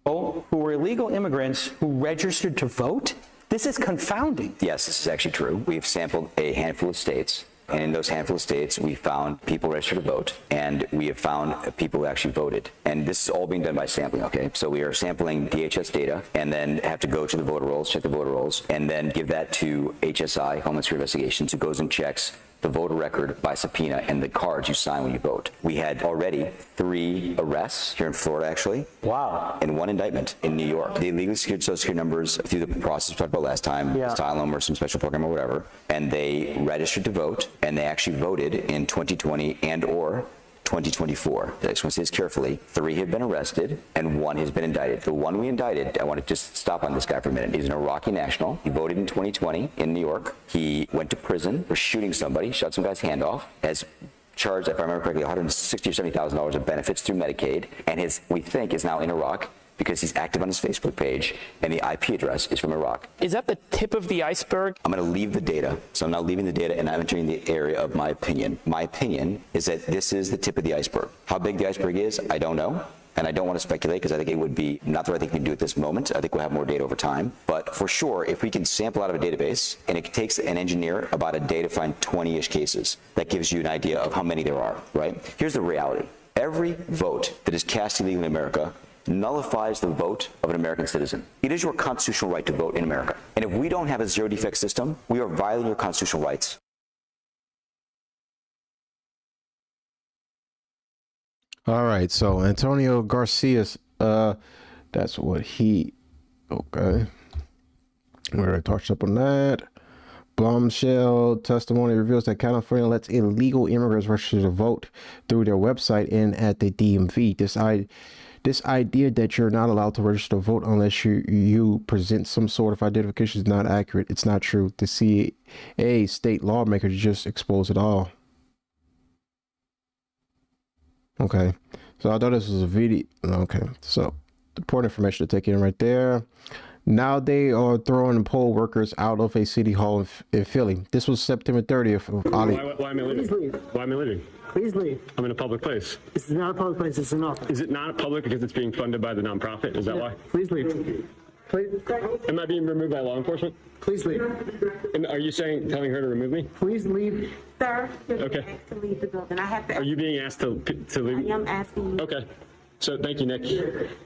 Who were illegal immigrants who registered to vote? This is confounding. Yes, this is actually true. We've sampled a handful of states, and in those handful of states, we found people registered to vote, and we have found people who actually voted. And this is all being done by sampling, okay? So we are sampling DHS data, and then have to go to the voter rolls, check the voter rolls, and then give that to HSI, Homeland Security Investigations, who goes and checks the voter record by subpoena and the cards you sign when you vote. We had already 3 arrests here in Florida, actually. Wow. And 1 indictment in New York. They illegally secured social security numbers through the process we talked about last time, asylum or some special program or whatever, and they registered to vote, and they actually voted in 2020 and or 2024. I just want to say this carefully. 3 have been arrested and 1 has been indicted. The one we indicted, I want to just stop on this guy for a minute. He's an Iraqi national. He voted in 2020 in New York. He went to prison for shooting somebody, shot some guy's hand off, has charged, if I remember correctly, $160,000 or $70,000 of benefits through Medicaid, and we think is now in Iraq because he's active on his Facebook page and the IP address is from Iraq. Is that the tip of the iceberg? I'm going to leave the data. So I'm now leaving the data and I'm entering the area of my opinion. My opinion is that this is the tip of the iceberg. How big the iceberg is, I don't know. And I don't want to speculate because I think it would be not the right thing to do at this moment. I think we'll have more data over time. But for sure, if we can sample out of a database, and it takes an engineer about a day to find 20-ish cases, that gives you an idea of how many there are, right? Here's the reality. Every vote that is cast illegally in America nullifies the vote of an American citizen. It is your constitutional right to vote in America. And if we don't have a zero-defect system, we are violating your constitutional rights. All right, so Antonio Garcia's, that's what he, okay. We already touched up on that. Bombshell testimony reveals that California lets illegal immigrants register to vote through their website and at the DMV. This idea that you're not allowed to register to vote unless you present some sort of identification is not accurate. It's not true. The CA state lawmakers just expose it all. Okay, so I thought this was a video. Okay, so important information to take in right there. Now they are throwing poll workers out of a city hall in Philly. This was September 30th. Why am I leaving? Please leave. Why am I leaving? Please leave. I'm in a public place. This is not a public place. It's an office. Is it not public because it's being funded by the nonprofit? Is that why? Please leave. Please. Am I being removed by law enforcement? Please leave. And are you telling her to remove me? Please leave. Sir, you're okay. asked to leave the building. I have to. Are you being asked to leave? I am asking you. Okay. So thank you, Nick.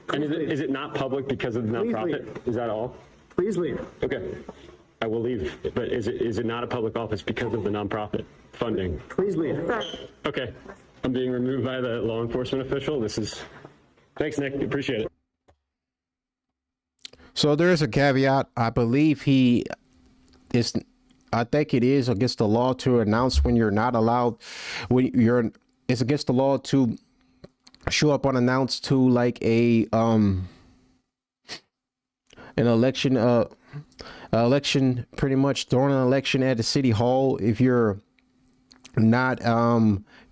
And is it not public because of the nonprofit? Is that all? Please leave. Okay. I will leave. But is it not a public office because of the nonprofit funding? Please leave. Sir. Okay. I'm being removed by the law enforcement official. Thanks, Nick. Appreciate it. So there is a caveat. I believe I think it is against the law to announce when you're not allowed, it's against the law to show up unannounced to like an election, pretty much during an election at the city hall. If you're not,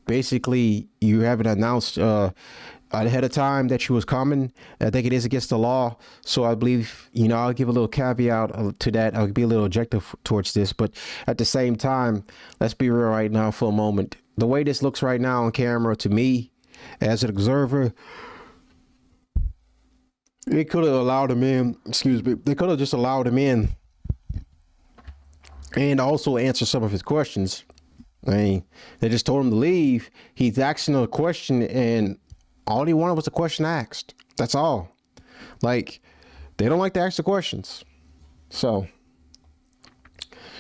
basically you haven't announced, ahead of time that you was coming. I think it is against the law. So I believe, I'll give a little caveat to that. I'll be a little objective towards this, but at the same time, let's be real right now for a moment. The way this looks right now on camera to me as an observer, they could have allowed him in, they could have just allowed him in and also answer some of his questions. I mean, they just told him to leave. He's asking a question and all he wanted was a question asked. That's all. Like, they don't like to ask the questions. So,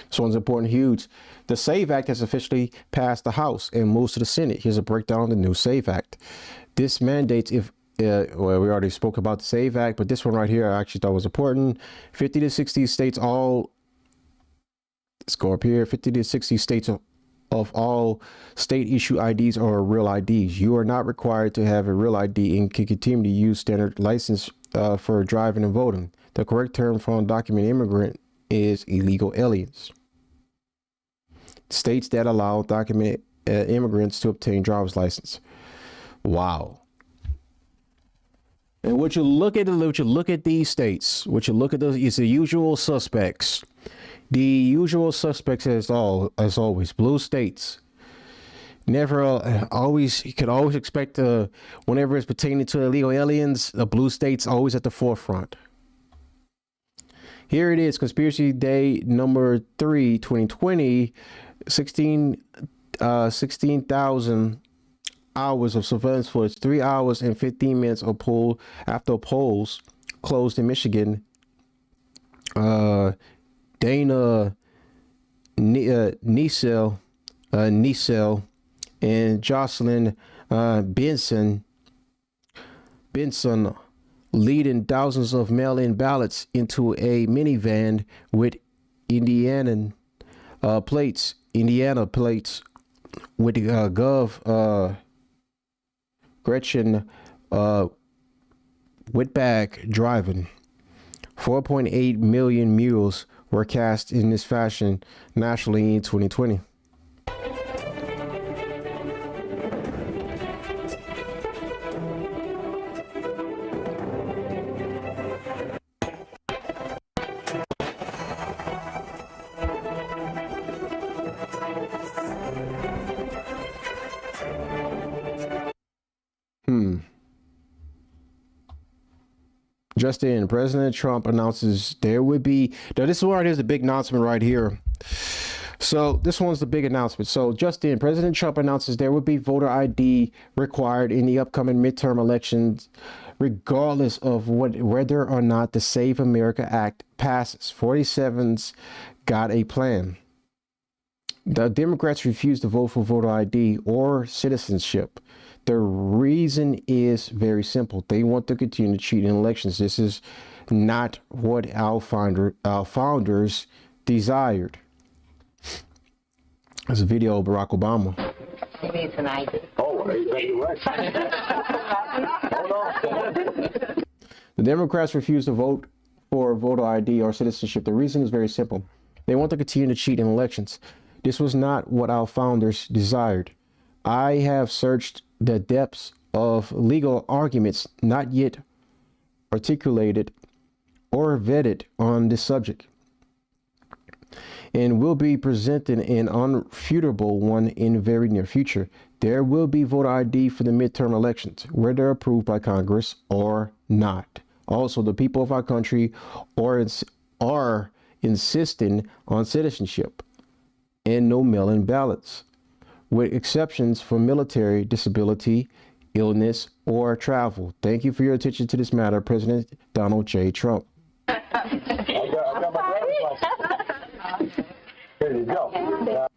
this one's important, huge. The SAVE Act has officially passed the House and moves to the Senate. Here's a breakdown of the new SAVE Act. This mandates well, we already spoke about the SAVE Act, but this one right here I actually thought was important. 50 to 60 states let's go up here. 50 to 60 states of all state issue IDs are real IDs. You are not required to have a real ID and can continue to use standard license for driving and voting. The correct term for undocumented immigrant is illegal aliens. States that allow documented immigrants to obtain driver's license. Wow. And what you look at these states, what you look at those is the usual suspects. The usual suspects as always, blue states. Never, you could always expect, whenever it's pertaining to illegal aliens, the blue states always at the forefront. Here it is, Conspiracy Day number 3, 2020, 16,000 hours of surveillance footage, 3 hours and 15 minutes of after polls closed in Michigan. Dana Niesel and Jocelyn Benson leading thousands of mail-in ballots into a minivan with Indiana plates with Gov Gretchen Whitbag driving. 4.8 million mules were cast in this fashion nationally in 2020. Just in, President Trump announces there would be, now this is where there's a big announcement right here. So this one's the big announcement. So just in, President Trump announces there would be voter ID required in the upcoming midterm elections, regardless of whether or not the Save America Act passes. 47's got a plan. The Democrats refuse to vote for voter ID or citizenship. The reason is very simple. They want to continue to cheat in elections. This is not what our founders desired. There's a video of Barack Obama. The Democrats refuse to vote for voter ID or citizenship. The reason is very simple. They want to continue to cheat in elections. This was not what our founders desired. I have searched the depths of legal arguments not yet articulated or vetted on this subject, and will be presented an unrefutable one in the very near future. There will be voter ID for the midterm elections, whether approved by Congress or not. Also, the people of our country are insisting on citizenship and no mail-in ballots, with exceptions for military, disability, illness, or travel. Thank you for your attention to this matter, President Donald J. Trump. I got my driver's license. There you go.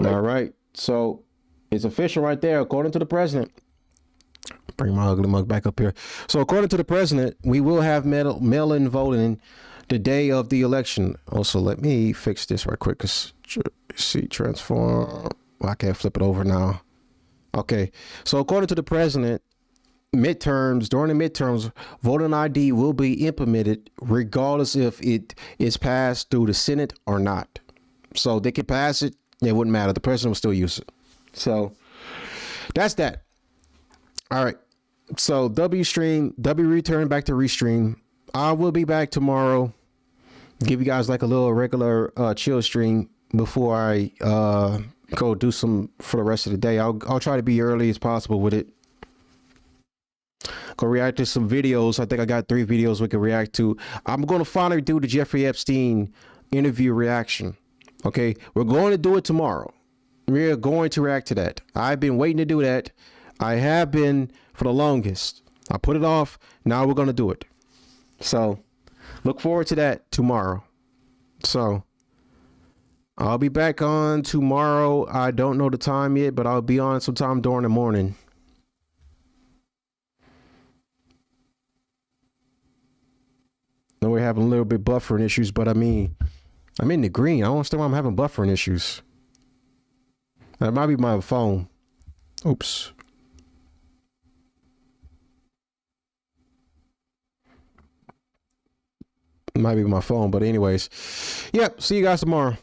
All right. So it's official right there, according to the president. Bring my ugly mug back up here. So according to the president, we will have mail-in voting the day of the election. Also, let me fix this right quick. See, transform. Well, I can't flip it over now. Okay. So according to the president, during the midterms, voting ID will be implemented regardless if it is passed through the Senate or not. So they could pass it. It wouldn't matter. The president will still use it. So that's that. All right. So W return back to Restream. I will be back tomorrow. Give you guys like a little regular chill stream before I go do some for the rest of the day. I'll try to be early as possible with it. Go react to some videos. I think I got 3 videos we can react to. I'm going to finally do the Jeffrey Epstein interview reaction. Okay, we're going to do it tomorrow. We're going to react to that. I've been waiting to do that. I have been for the longest. I put it off. Now we're going to do it. So look forward to that tomorrow. So I'll be back on tomorrow. I don't know the time yet, but I'll be on sometime during the morning. I know we're having a little bit buffering issues, but I mean, I'm in the green. I don't understand why I'm having buffering issues. That might be my phone. Oops. Might be my phone, but anyways. Yep. See you guys tomorrow.